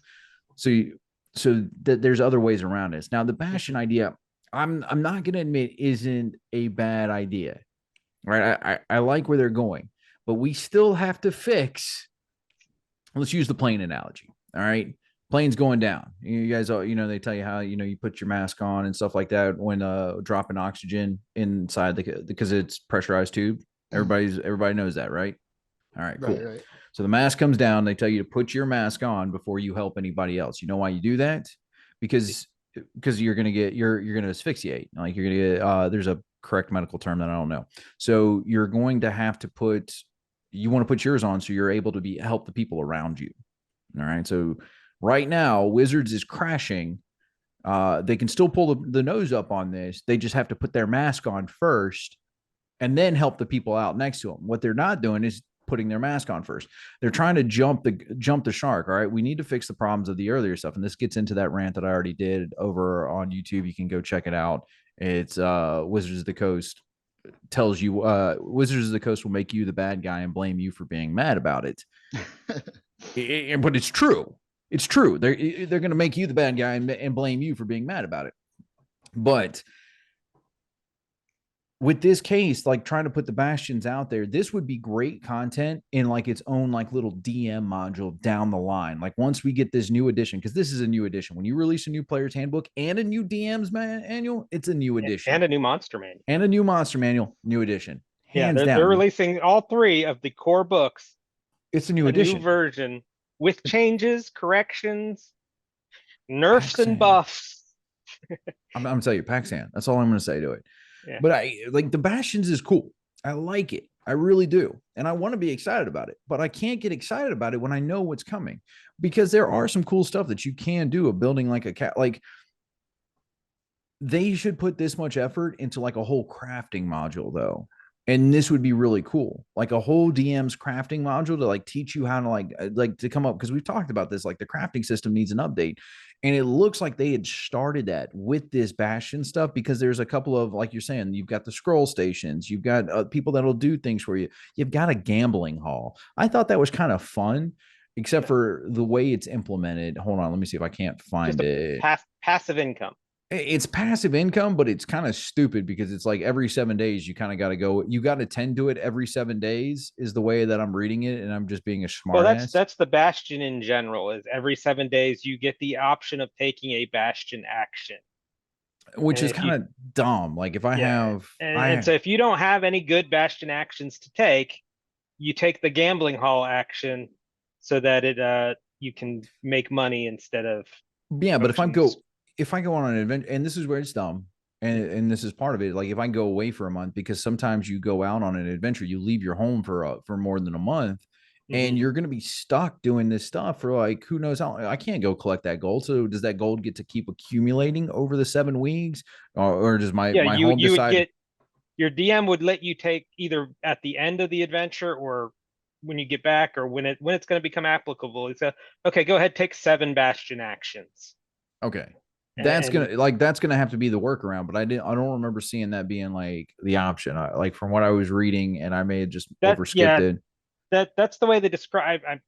So there's other ways around this. Now the Bastion idea, I'm not going to admit isn't a bad idea. Right. I like where they're going, but we still have to fix. Let's use the plane analogy. All right. Plane's going down. You guys, they tell you how, you put your mask on and stuff like that when dropping oxygen inside because it's pressurized tube. Everybody knows that, right? All right, cool. Right. So the mask comes down. They tell you to put your mask on before you help anybody else. You know why you do that? Because you're going to asphyxiate. Like you're going to get, there's a correct medical term that I don't know. So you're going to have to you want to put yours on so you're able to help the people around you. All right. So right now, Wizards is crashing. They can still pull the nose up on this. They just have to put their mask on first and then help the people out next to them. What they're not doing is putting their mask on first. They're trying to jump the shark. All right. We need to fix the problems of the earlier stuff. And this gets into that rant that I already did over on YouTube. You can go check it out. It's Wizards of the Coast tells you Wizards of the Coast will make you the bad guy and blame you for being mad about it. But it's true. It's true. They're going to make you the bad guy and blame you for being mad about it. But with this case, like trying to put the Bastions out there, this would be great content in like its own like little DM module down the line. Like once we get this new edition, because this is a new edition. When you release a new player's handbook and a new DM's manual, it's a new edition. And a new monster manual. And a new monster manual, new edition. Hands down. They're releasing all three of the core books. It's a new edition. New version with changes, corrections, nerfs, and buffs. I'm telling you, Paxan. That's all I'm going to say to it. Yeah. But I like the Bastions is cool. I like it. I really do. And I want to be excited about it, but I can't get excited about it when I know what's coming, because there are some cool stuff that you can do of building like a cat. Like they should put this much effort into like a whole crafting module though. And this would be really cool. Like a whole DM's crafting module to like teach you how to like to come up, because we've talked about this, like the crafting system needs an update. And it looks like they had started that with this Bastion stuff, because there's a couple of, like you're saying, you've got the scroll stations, you've got people that'll do things for you. You've got a gambling hall. I thought that was kind of fun, except for the way it's implemented. Hold on, let me see if I can't find Just it. passive income. It's passive income, but it's kind of stupid because it's like every 7 days you kind of got to go. You got to tend to it every 7 days is the way that I'm reading it, and I'm just being a smart Well, ass. that's the Bastion in general. Is every 7 days you get the option of taking a Bastion action, Which and is if you kind of dumb. Like if I yeah, have, and so if you don't have any good Bastion actions to take, you take the gambling hall action so that it you can make money instead of yeah, but potions. if I go on an event, and this is where it's dumb, and this is part of it. Like if I go away for a month, because sometimes you go out on an adventure, you leave your home for more than a month, and Mhm. you're going to be stuck doing this stuff for like who knows how. I can't go collect that gold. So does that gold get to keep accumulating over the 7 weeks, or does my Yeah, my home you would decide? get your DM would let you take either at the end of the adventure or when you get back or when it's going to become applicable. It's a okay, go ahead, take 7 Bastion actions. Okay. And That's gonna have to be the workaround, but I don't remember seeing that being like the option. Like from what I was reading, and I may have just that overskipped yeah, it. that's the way they describe. I'd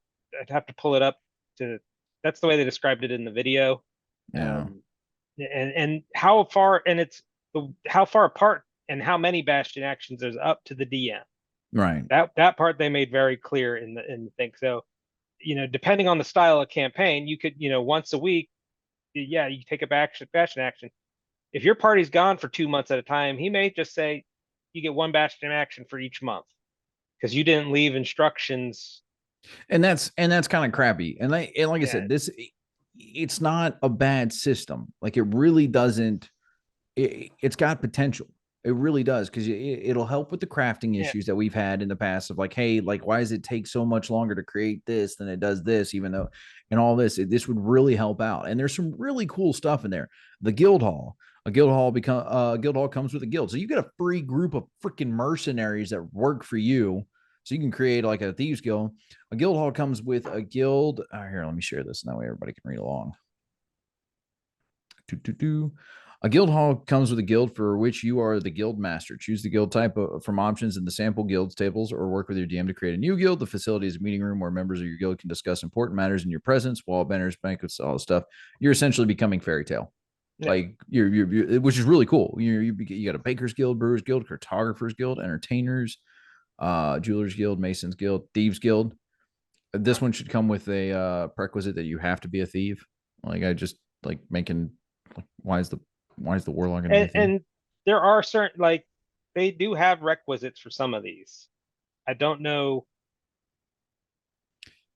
have to pull it up to. That's the way they described it in the video. Yeah. And how far and it's how far apart and how many Bastion actions there's up to the DM. Right. That part they made very clear in the thing. So, depending on the style of campaign, you could, once a week, yeah, you take a Bastion action. If your party's gone for 2 months at a time, he may just say you get 1 Bastion action for each month because you didn't leave instructions. And that's kind of crappy. And like I Yeah, said, it's not a bad system. Like it really doesn't. It's got potential. It really does, because it'll help with the crafting yeah, issues that we've had in the past of like, hey, like why does it take so much longer to create this than it does this, even though, and all this, this would really help out. And there's some really cool stuff in there. The guild hall, a guild hall comes with a guild, so you get a free group of freaking mercenaries that work for you. So you can create like a thieves guild. A guild hall comes with a guild. Here, let me share this, and that way everybody can read along. A guild hall comes with a guild for which you are the guild master. Choose the guild type from options in the sample guilds tables, or work with your DM to create a new guild. The facility is a meeting room where members of your guild can discuss important matters in your presence, wall banners, banquets, all this stuff. You're essentially becoming Fairy Tale. yeah. Like you're, which is really cool. You got a baker's guild, brewer's guild, cartographer's guild, entertainers, jewelers guild, masons guild, thieves guild. This one should come with a prerequisite that you have to be a thief. Like I just like making like why is the warlock gonna be a thief? And there are certain they do have requisites for some of these. I don't know,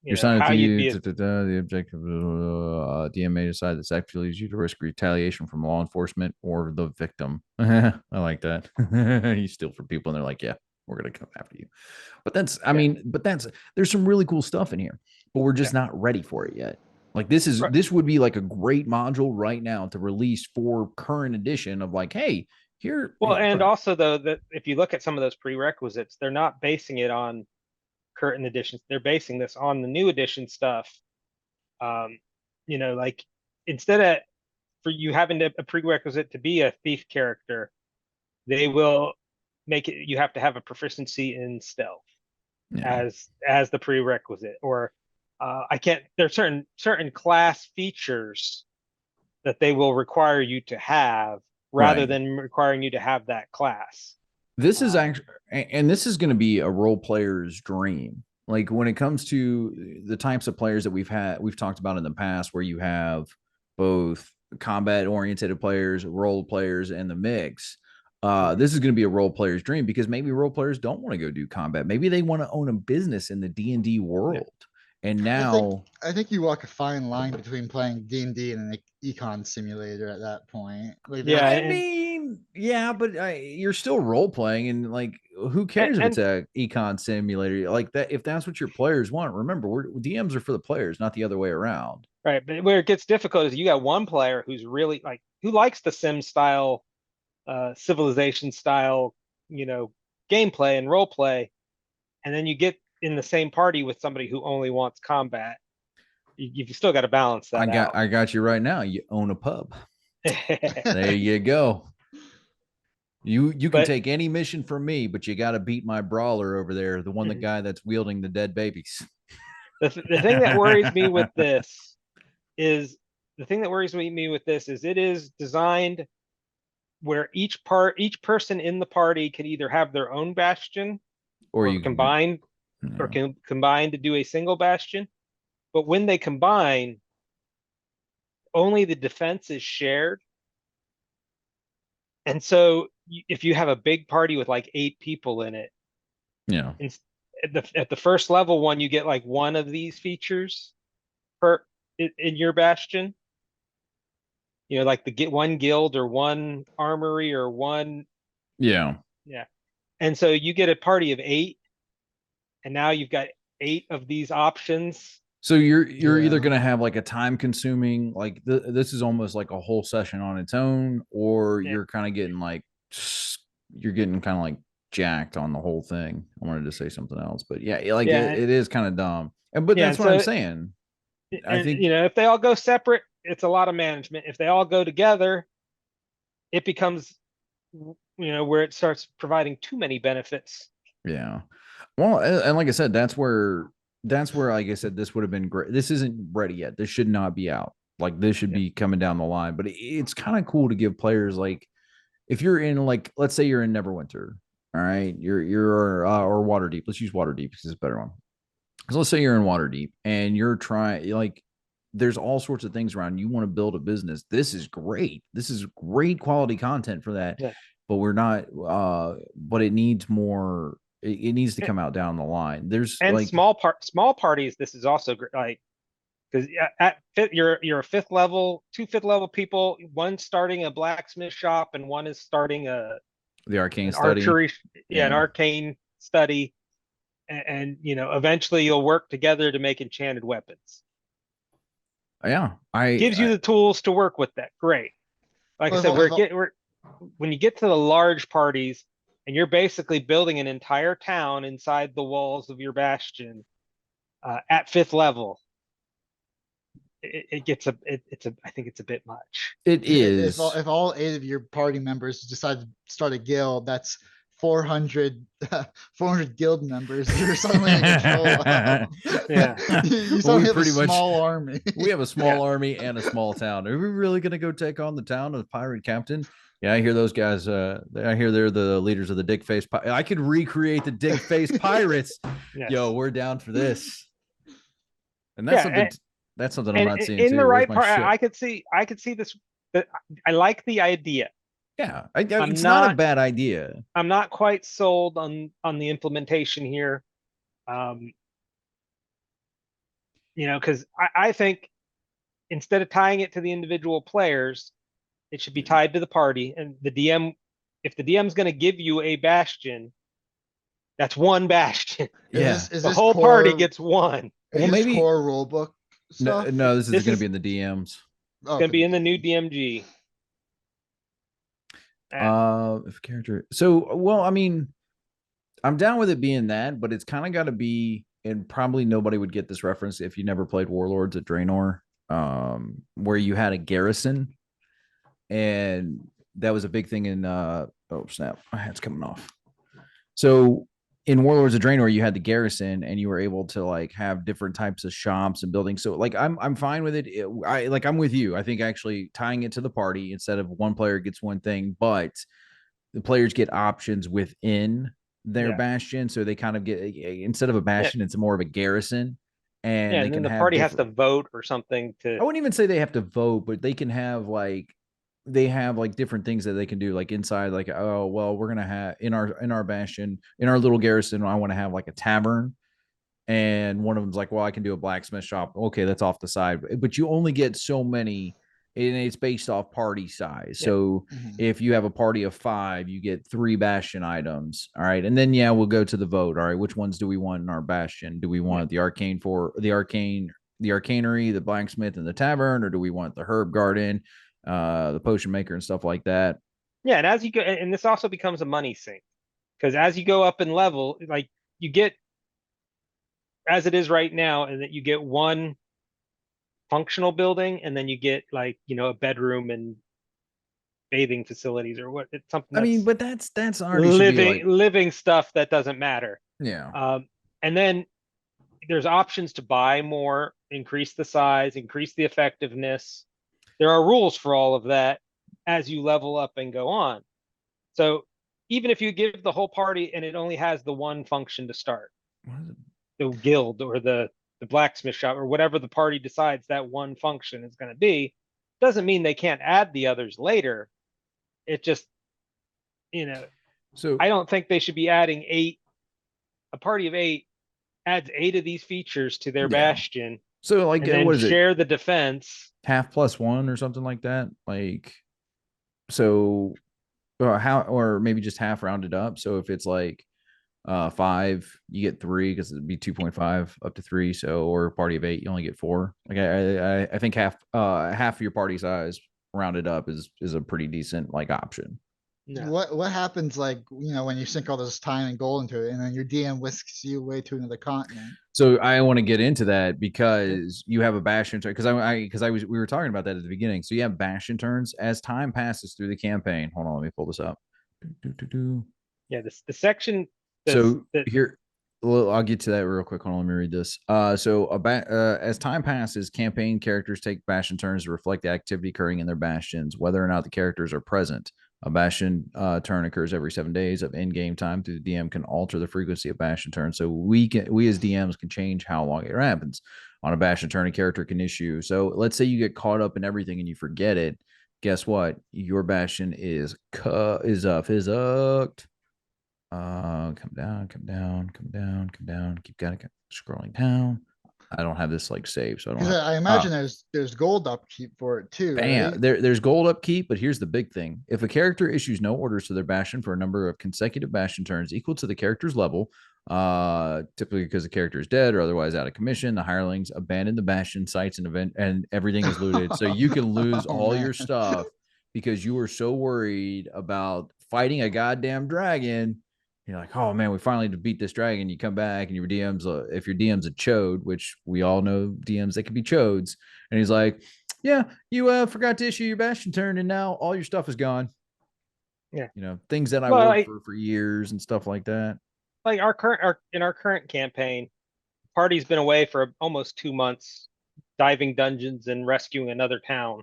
Your sign of how you'd be. the objective DM may decide that sex leads you to risk retaliation from law enforcement or the victim. I like that. You steal from people and they're like, yeah, we're gonna come after you. But there's some really cool stuff in here, but we're just not ready for it yet. Like this would be like a great module right now to release for current edition of like, hey, here. Well, and also though that if you look at some of those prerequisites, they're not basing it on current editions. They're basing this on the new edition stuff. Like instead of for you having a prerequisite to be a thief character, they will make it you have to have a proficiency in stealth Yeah. as the prerequisite. Or I can't. There's certain class features that they will require you to have rather Right. than requiring you to have that class. This is actually, and this is going to be a role player's dream. Like when it comes to the types of players that we've talked about in the past, where you have both combat oriented players, role players, and the mix. This is going to be a role player's dream, because maybe role players don't want to go do combat. Maybe they want to own a business in the D&D world. And I now, think you walk a fine line between playing D&D and an econ simulator at that point. Like Yeah, I that's, and mean, yeah, but you're still role playing, and like, who cares if it's and a econ simulator like that? If that's what your players want, remember, DMs are for the players, not the other way around. right, but where it gets difficult is you got one player who's really like who likes the sim style, civilization style, you know, gameplay and role play, and then you get in the same party with somebody who only wants combat. You've still got to balance that out. I got you right now. You own a pub. There you go. You can But take any mission from me, but you got to beat my brawler over there, the guy that's wielding the dead babies. the thing that worries me with this is it is designed where each person in the party can either have their own bastion Or or you can, can combine to do a single bastion. But when they combine, only the defense is shared. And so if you have a big party with like 8 people in it, yeah, at the first level one, you get like one of these features per in your bastion. You know, like the get one guild or one armory or one, yeah. yeah. And so you get a party of 8, and now you've got 8 of these options. So you're either Yeah. going to have like a time consuming, like this is almost like a whole session on its own, or Yeah, you're kind of getting like you're getting kind of like jacked on the whole thing. I wanted to say something else, but yeah, like yeah, it is kind of dumb. And but yeah. that's And what I'm so, saying. I and think you know, if they all go separate, it's a lot of management. If they all go together, it becomes, you know, where it starts providing too many benefits. yeah. Well, and like I said, that's where like I said, this would have been great. This isn't ready yet. This should not be out. Like this should Yeah. be coming down the line. But it's kind of cool to give players like if you're in like let's say you're in Neverwinter, all right, you're or Waterdeep. Let's use Waterdeep because it's a better one. Because let's say you're in Waterdeep and you're trying like there's all sorts of things around. You want to build a business. This is great. This is great quality content for that. Yeah. But we're not. But it needs more. It needs to come out down the line. There's And like small parties, this is also great. Like because you're a 5th level, 2 5th level people. One starting a blacksmith shop, and one is starting the arcane an study. archery, yeah, an Yeah. arcane study, and you know, eventually you'll work together to make enchanted weapons. Yeah. Gives you the tools to work with that. Great. Like I Well, said, if all- when you get to the large parties and you're basically building an entire town inside the walls of your bastion, at 5th level, it gets I think it's a bit much. It is. if all 8 of your party members decide to start a guild, that's 400 400 guild members you're suddenly in control of. Yeah. You suddenly have a pretty much- small army. We have a small army and a small town. Are we really going to go take on the town of Pirate Captain? Yeah, I hear those guys. I hear they're the leaders of the Dick Face. I could recreate the Dick Face Pirates. Yes. Yo, we're down for this. And that's Yeah, something. That's something I'm And not seeing. in too. the right Where's my part, ship? I could see this. I like the idea. Yeah, I'm it's not a not- bad idea. I'm not quite sold on the implementation here. You know, because I think instead of tying it to the individual players, it should be tied to the party. And the DM, if the DM's going to give you a bastion, that's one bastion. Yeah. Is The this whole core, party gets one. Well, is this maybe- core rulebook No, stuff? no, this is This going to is- be in the DMs. Oh, It's going to be in the new DMG. If character. So, well, I mean, I'm down with it being that, but it's kind of got to be, and probably nobody would get this reference if you never played Warlords at Draenor, where you had a garrison, and that was a big thing in. Oh snap, my hat's coming off. So in Warlords of Draenor, you had the garrison, and you were able to like have different types of shops and buildings. So like, I'm fine with it. I'm with you. I think actually tying it to the party instead of one player gets one thing, but the players get options within their Yeah. bastion, so they kind of get instead of a bastion, it's more of a garrison, and Yeah, they and then can the have party has to different- vote or something I to. wouldn't even say they have to vote, but they can have like they have like different things that they can do, like inside, like oh well, we're gonna have in our bastion, in our little garrison, I want to have like a tavern, and one of them's like, well, I can do a blacksmith shop. Okay, that's off the side, but you only get so many, and it's based off party size. Yeah. So if you have a party of 5, you get 3 Bastion items. All right, and then we'll go to the vote. All right, which ones do we want in our Bastion? Do we want the arcanery, the blacksmith, and the tavern, or do we want the herb garden, the potion maker, and stuff like that? Yeah, and as you go, and this also becomes a money sink, because as you go up in level, like you get, as it is right now, and that you get one functional building, and then you get like, a bedroom and bathing facilities or what, it's something I mean, that's but that's already should be like, living stuff that doesn't matter. yeah. And then there's options to buy more, increase the size, increase the effectiveness. There are rules for all of that as you level up and go on. So even if you give the whole party and it only has the one function to start, the guild or the blacksmith shop or whatever the party decides that one function is going to be, doesn't mean they can't add the others later. It just, So I don't think they should be adding 8. A party of 8 adds 8 of these features to their Bastion. So like, and then what is it? share the defense. Half plus 1 or something like that. Like, so or maybe just half rounded up. So if it's like 5, you get 3, because it'd be 2.5 up to 3. So, or a party of 8, you only get 4. Like I think half of your party size rounded up is a pretty decent like option. No. What happens, like, when you sink all this time and gold into it, and then your DM whisks you away to another continent? So I want to get into that because you have a Bastion turn. We were talking about that at the beginning. So you have Bastion turns as time passes through the campaign. Hold on, let me pull this up. Yeah, the section. Here, I'll get to that real quick. Hold on, let me read this. As time passes, campaign characters take Bastion turns to reflect the activity occurring in their Bastions, whether or not the characters are present. A Bastion turn occurs every 7 days of in-game time. Through the DM can alter the frequency of Bastion turns. So we as DMs can change how long it happens. On a Bastion turn, a character can issue. So let's say you get caught up in everything and you forget it. Guess what? Your Bastion is fizzed. Come down. Keep scrolling down. I don't have this like saved, so I don't. I imagine there's gold upkeep for it too. Bam. Right? There's gold upkeep, but here's the big thing: if a character issues no orders to their Bastion for a number of consecutive Bastion turns equal to the character's level, typically because the character is dead or otherwise out of commission, the hirelings abandon the Bastion sites and everything is looted. So you can lose all your stuff because you were so worried about fighting a goddamn dragon. You're like, oh man, we finally beat this dragon. You come back and your DM's if your DM's a chode, which we all know DMs, they can be chodes. And he's like, yeah, you forgot to issue your Bastion turn and now all your stuff is gone. Yeah. Things that I worked for years and stuff like that. Like in our current campaign, party's been away for almost 2 months, diving dungeons and rescuing another town.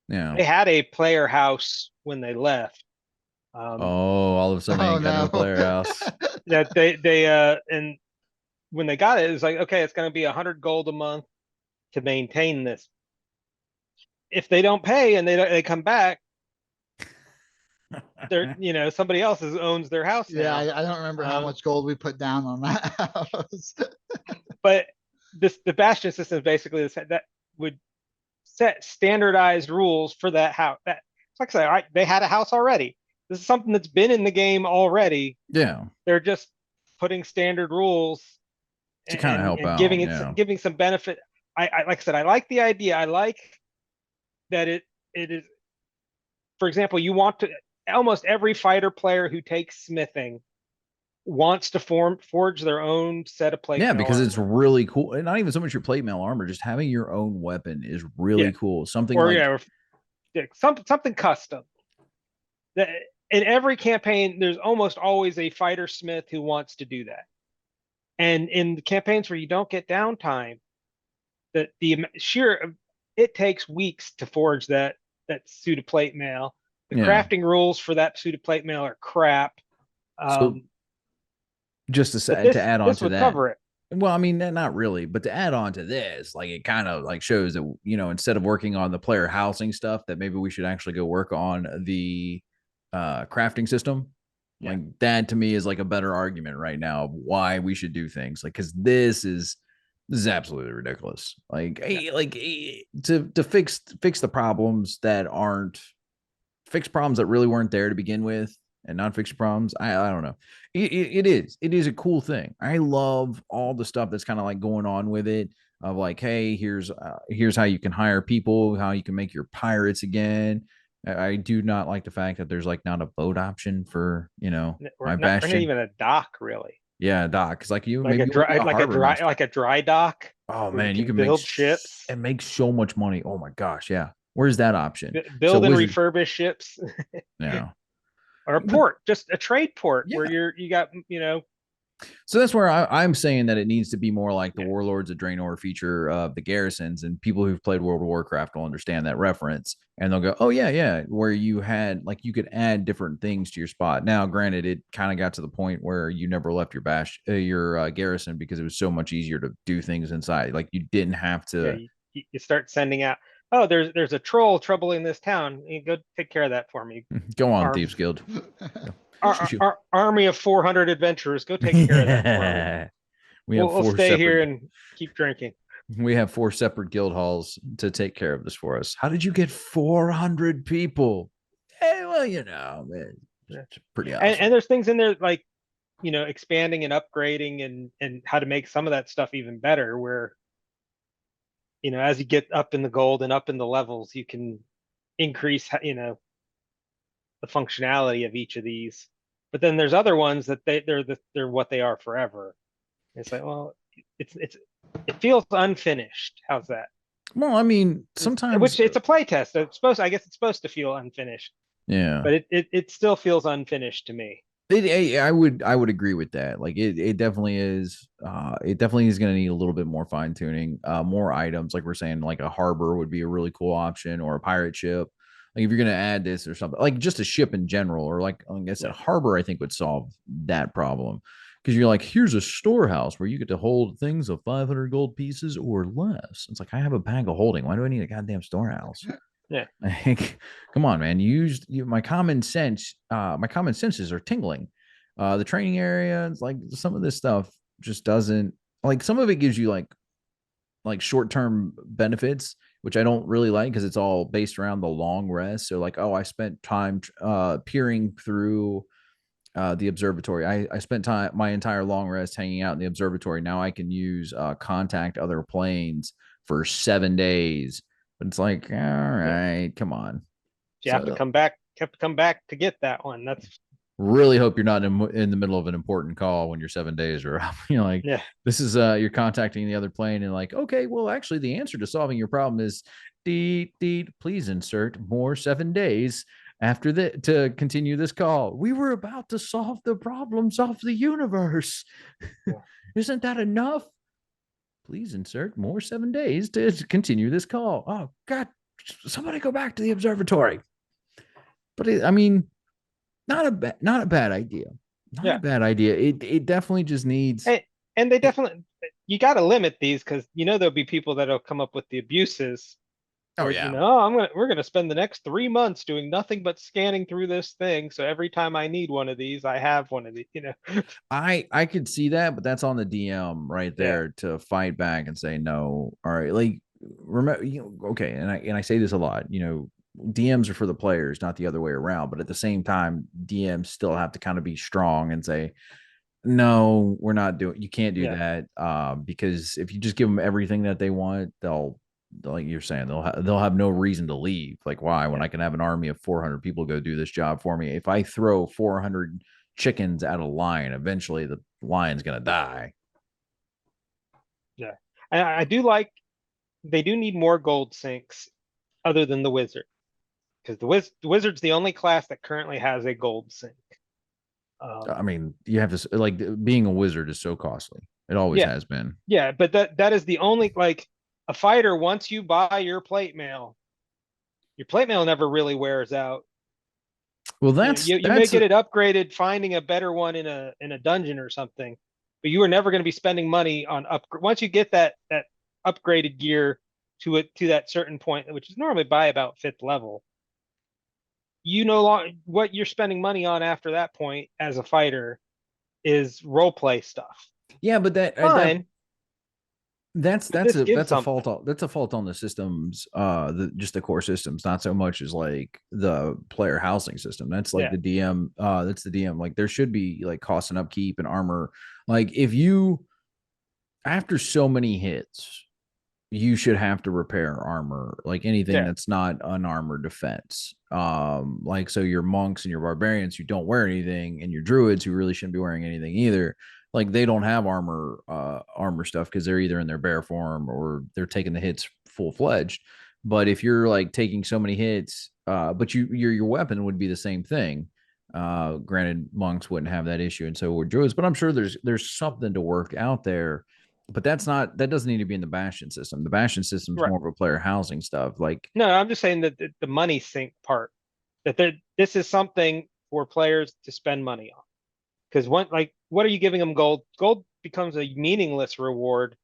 Yeah. They had a player house when they left. All of a sudden they got no player house. That they and when they got it was like, okay, it's going to be 100 gold a month to maintain this. If they don't pay and they come back, they're somebody else owns their house now. Yeah, I don't remember how much gold we put down on that house. But the Bastion system basically that would set standardized rules for that house. That, like I said, they had a house already. This is something that's been in the game already. Yeah. They're just putting standard rules to kind of help out, giving some benefit. I like I said, I like the idea. I like that it is, for example, you want to, almost every fighter player who takes smithing wants to forge their own set of plate. Yeah, because it's really cool. And not even so much your plate mail armor, just having your own weapon is really cool. Something something custom. In every campaign, there's almost always a fighter smith who wants to do that. And in the campaigns where you don't get downtime, it takes weeks to forge that suit of plate mail. The crafting rules for that suit of plate mail are crap. So just to add on to that, cover it. Well, I mean, not really, but to add on to this, like it kind of like shows that instead of working on the player housing stuff, that maybe we should actually go work on the crafting system. Yeah. Like that to me is like a better argument right now of why we should do things. Like, because this is absolutely ridiculous. Like, to fix the problems that aren't fix problems that really weren't there to begin with and not fix problems. I don't know. It is a cool thing. I love all the stuff that's kind of like going on with it. Of like, hey, here's how you can hire people, how you can make your pirates again. I do not like the fact that there's like not a boat option for We're my not Bastion. even a dock really. Yeah, dock. Cause like you Like maybe a you wanna dry, be a harbor master. like a dry dock Oh where you man, you can can make build ships, and make so much money. Oh my gosh, yeah. Where's that option? So build and Wizard, refurbish ships, yeah. or a But port, just a trade port where yeah, you got, so that's where I'm saying that it needs to be more like the yeah, Warlords of Draenor feature of the garrisons, and people who've played World of Warcraft will understand that reference, and they'll go, "Oh yeah, yeah." Where you had like you could add different things to your spot. Now, granted, it kind of got to the point where you never left your garrison because it was so much easier to do things inside. Like you didn't have yeah, to you start sending out, oh, there's a troll troubling this town. You go take care of that for me. go on Arm, Thieves Guild. our army of 400 adventurers, go take care of that for me. Yeah, we have We'll four stay here separate. and keep drinking. We have four separate guild halls to take care of this for us. How did you get 400 people? Well, it's pretty awesome. And there's things in there like, expanding and upgrading and how to make some of that stuff even better where, as you get up in the gold and up in the levels, you can increase, the functionality of each of these. But then there's other ones that they're what they are forever. It's like, well, it feels unfinished. How's that? Well, I mean, sometimes, Which it's a play test. I guess it's supposed to feel unfinished, yeah, but it still feels unfinished to me. I would agree with that. Like it definitely is. It definitely is going to need a little bit more fine tuning. More items, like we're saying, like a harbor would be a really cool option, or a pirate ship. Like if you're going to add this or something, like just a ship in general, or like I said, harbor, I think would solve that problem. Because you're like, here's a storehouse where you get to hold things of 500 gold pieces or less. It's like I have a bag of holding. Why do I need a goddamn storehouse? Yeah. Like, come on, man. My common sense. My common senses are tingling. The training area, it's like some of this stuff just doesn't like. Some of it gives you like short term benefits, which I don't really like because it's all based around the long rest. So like, oh, I spent time peering through the observatory. I spent time my entire long rest hanging out in the observatory. Now I can use contact other planes for 7 days. But it's like, all right, come on. You have to come back to get that one. That's really hope you're not in the middle of an important call when you're 7 days or like, yeah. This is you're contacting the other plane and like, okay, well, actually the answer to solving your problem is please insert more 7 days after that to continue this call. We were about to solve the problems of the universe. Yeah. Isn't that enough? Please insert more 7 days to continue this call. Oh God, somebody go back to the observatory. But I mean, not a bad idea. Not a bad idea. It definitely just needs. And they definitely, you got to limit these because there'll be people that'll come up with the abuses. Oh yeah. We're gonna spend the next 3 months doing nothing but scanning through this thing. So every time I need one of these, I have one of these. I could see that, but that's on the DM right there to fight back and say no. All right, like remember, okay, and I say this a lot. DMs are for the players, not the other way around. But at the same time, DMs still have to kind of be strong and say, no, we're not doing. You can't do that because if you just give them everything that they want, they'll like you're saying, they'll have no reason to leave. Like, why? When I can have an army of 400 people go do this job for me. If I throw 400 chickens at a lion, eventually the lion's gonna die. Yeah, and I do like. They do need more gold sinks, other than the wizard, because the wizard's the only class that currently has a gold sink. I mean, you have to like being a wizard is so costly. It always has been. Yeah, but that is the only like. A fighter, once you buy your plate mail, your plate mail never really wears out. Well, that's you may get it upgraded, finding a better one in a dungeon or something, but you are never going to be spending money on upgrade. Once you get that upgraded gear to that certain point, which is normally by about 5th level, you what you're spending money on after that point as a fighter is role play stuff. Yeah, but Fine. that's But this gives that's a fault. something. That's a fault on the systems, just the core systems, not so much as like the player housing system. That's like Yeah. the DM. That's the DM. Like there should be like cost and upkeep and armor. Like if you after so many hits, you should have to repair armor, like anything Yeah. that's not unarmored defense. Like so your monks and your barbarians who don't wear anything, and your druids who really shouldn't be wearing anything either, like they don't have armor stuff because they're either in their bear form or they're taking the hits full-fledged. But if you're like taking so many hits, but your weapon would be the same thing. Granted, monks wouldn't have that issue, and so would druids, but I'm sure there's something to work out there. But that doesn't need to be in the Bastion system. The Bastion system is Right. more of a player housing stuff. Like No, I'm just saying that the money sink part, that this is something for players to spend money on. Because what are you giving them gold? Gold becomes a meaningless reward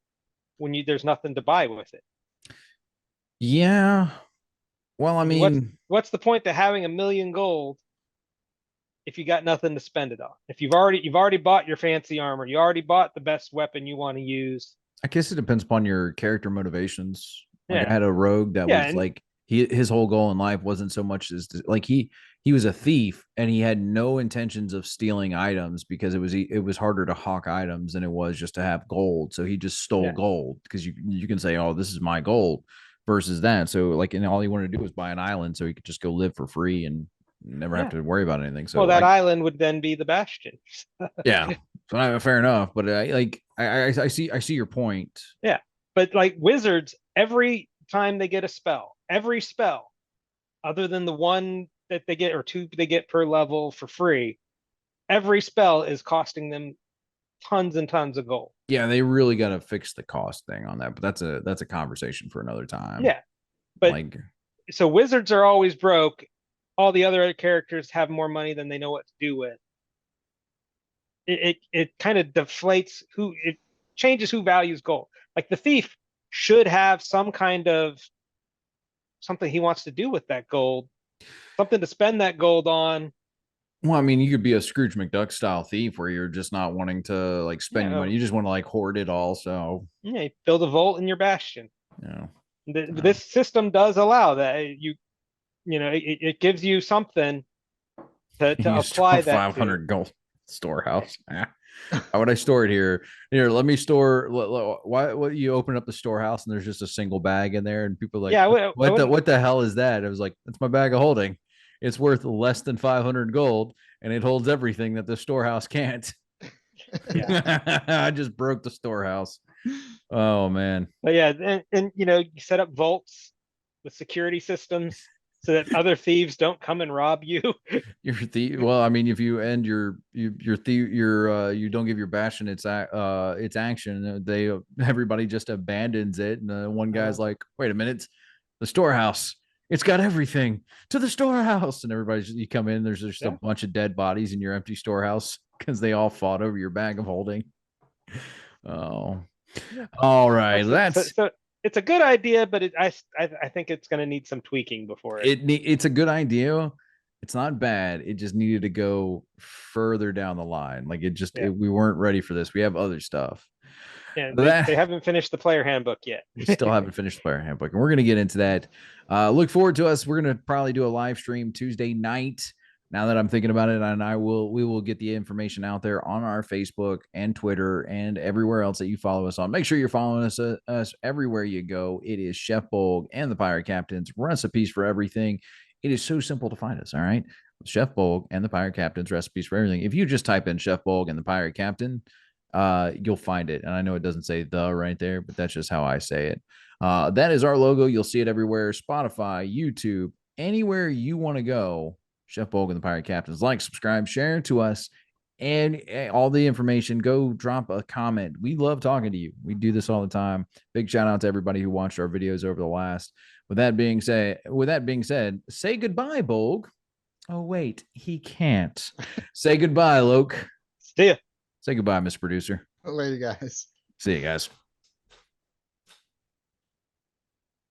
when there's nothing to buy with it. yeah. Well, I mean, What's the point to having 1,000,000 gold if you got nothing to spend it on? If you've already bought your fancy armor, you already bought the best weapon you want to use. I guess it depends upon your character motivations. Like Yeah. I had a rogue that Yeah, was and- like his whole goal in life wasn't so much as like he was a thief and he had no intentions of stealing items because it was harder to hawk items than it was just to have gold. So he just stole Yeah. gold because you can say, oh, this is my gold versus that. So like, and all he wanted to do was buy an island so he could just go live for free and never have Yeah. to worry about anything. So Well, that island would then be the Bastion. yeah, so fair enough. But I see your point. But like wizards, every time they get a spell, every spell, other than the one that they get or two they get per level for free, every spell is costing them tons and tons of gold. Yeah, they really got to fix the cost thing on that, but that's a conversation for another time. Yeah. But like, so wizards are always broke. All the other characters have more money than they know what to do with. It kind of deflates it changes who values gold. Like the thief should have some kind of something he wants to do with that gold, something to spend that gold on. well, I mean, you could be a Scrooge McDuck style thief where you're just not wanting to like spend your money. You just want to like hoard it all. So Yeah, you build a vault in your Bastion. you know, This system does allow that. It gives you something to you apply that 500 gold storehouse. How would I store it here? Here, let me store. Why? What you open up the storehouse and there's just a single bag in there, and people are like, Yeah, what the hell is that? I was like, that's my bag of holding. It's worth less than 500 gold, and it holds everything that the storehouse can't. Yeah. I just broke the storehouse. Oh man. But yeah, and you set up vaults with security systems so that other thieves don't come and rob you. Your thief. Well, I mean, if you end your thief, you don't give your Bastion its action, everybody just abandons it, and one guy's like, wait a minute, the storehouse. It's got everything to the storehouse, and you come in. There's just a bunch of dead bodies in your empty storehouse because they all fought over your bag of holding. Oh, all right. So it's a good idea, but I think it's going to need some tweaking before it's a good idea. It's not bad. It just needed to go further down the line. Like we weren't ready for this. We have other stuff. Yeah, they haven't finished the player handbook yet. We still haven't finished the player handbook, and we're going to get into that. Look forward to us. We're going to probably do a live stream Tuesday night. Now that I'm thinking about it, and we will get the information out there on our Facebook and Twitter and everywhere else that you follow us on. Make sure you're following us everywhere you go. It is Chef Bolgg and the Pirate Captains, recipes for everything. It is so simple to find us. All right, Chef Bolgg and the Pirate Captains, recipes for everything. If you just type in Chef Bolgg and the Pirate Captain, you'll find it. And I know it doesn't say the right there, but that's just how I say it. That is our logo. You'll see it everywhere. Spotify, YouTube, anywhere you want to go. Chef Bolgg and the Pirate Captains. Like, subscribe, share to us, and all the information. Go drop a comment. We love talking to you. We do this all the time. Big shout out to everybody who watched our videos over the last. With that being said, say goodbye, Bolgg. Oh wait, he can't. Say goodbye, Loke. See ya. Say goodbye, Mr. Producer. Later, guys. See you guys.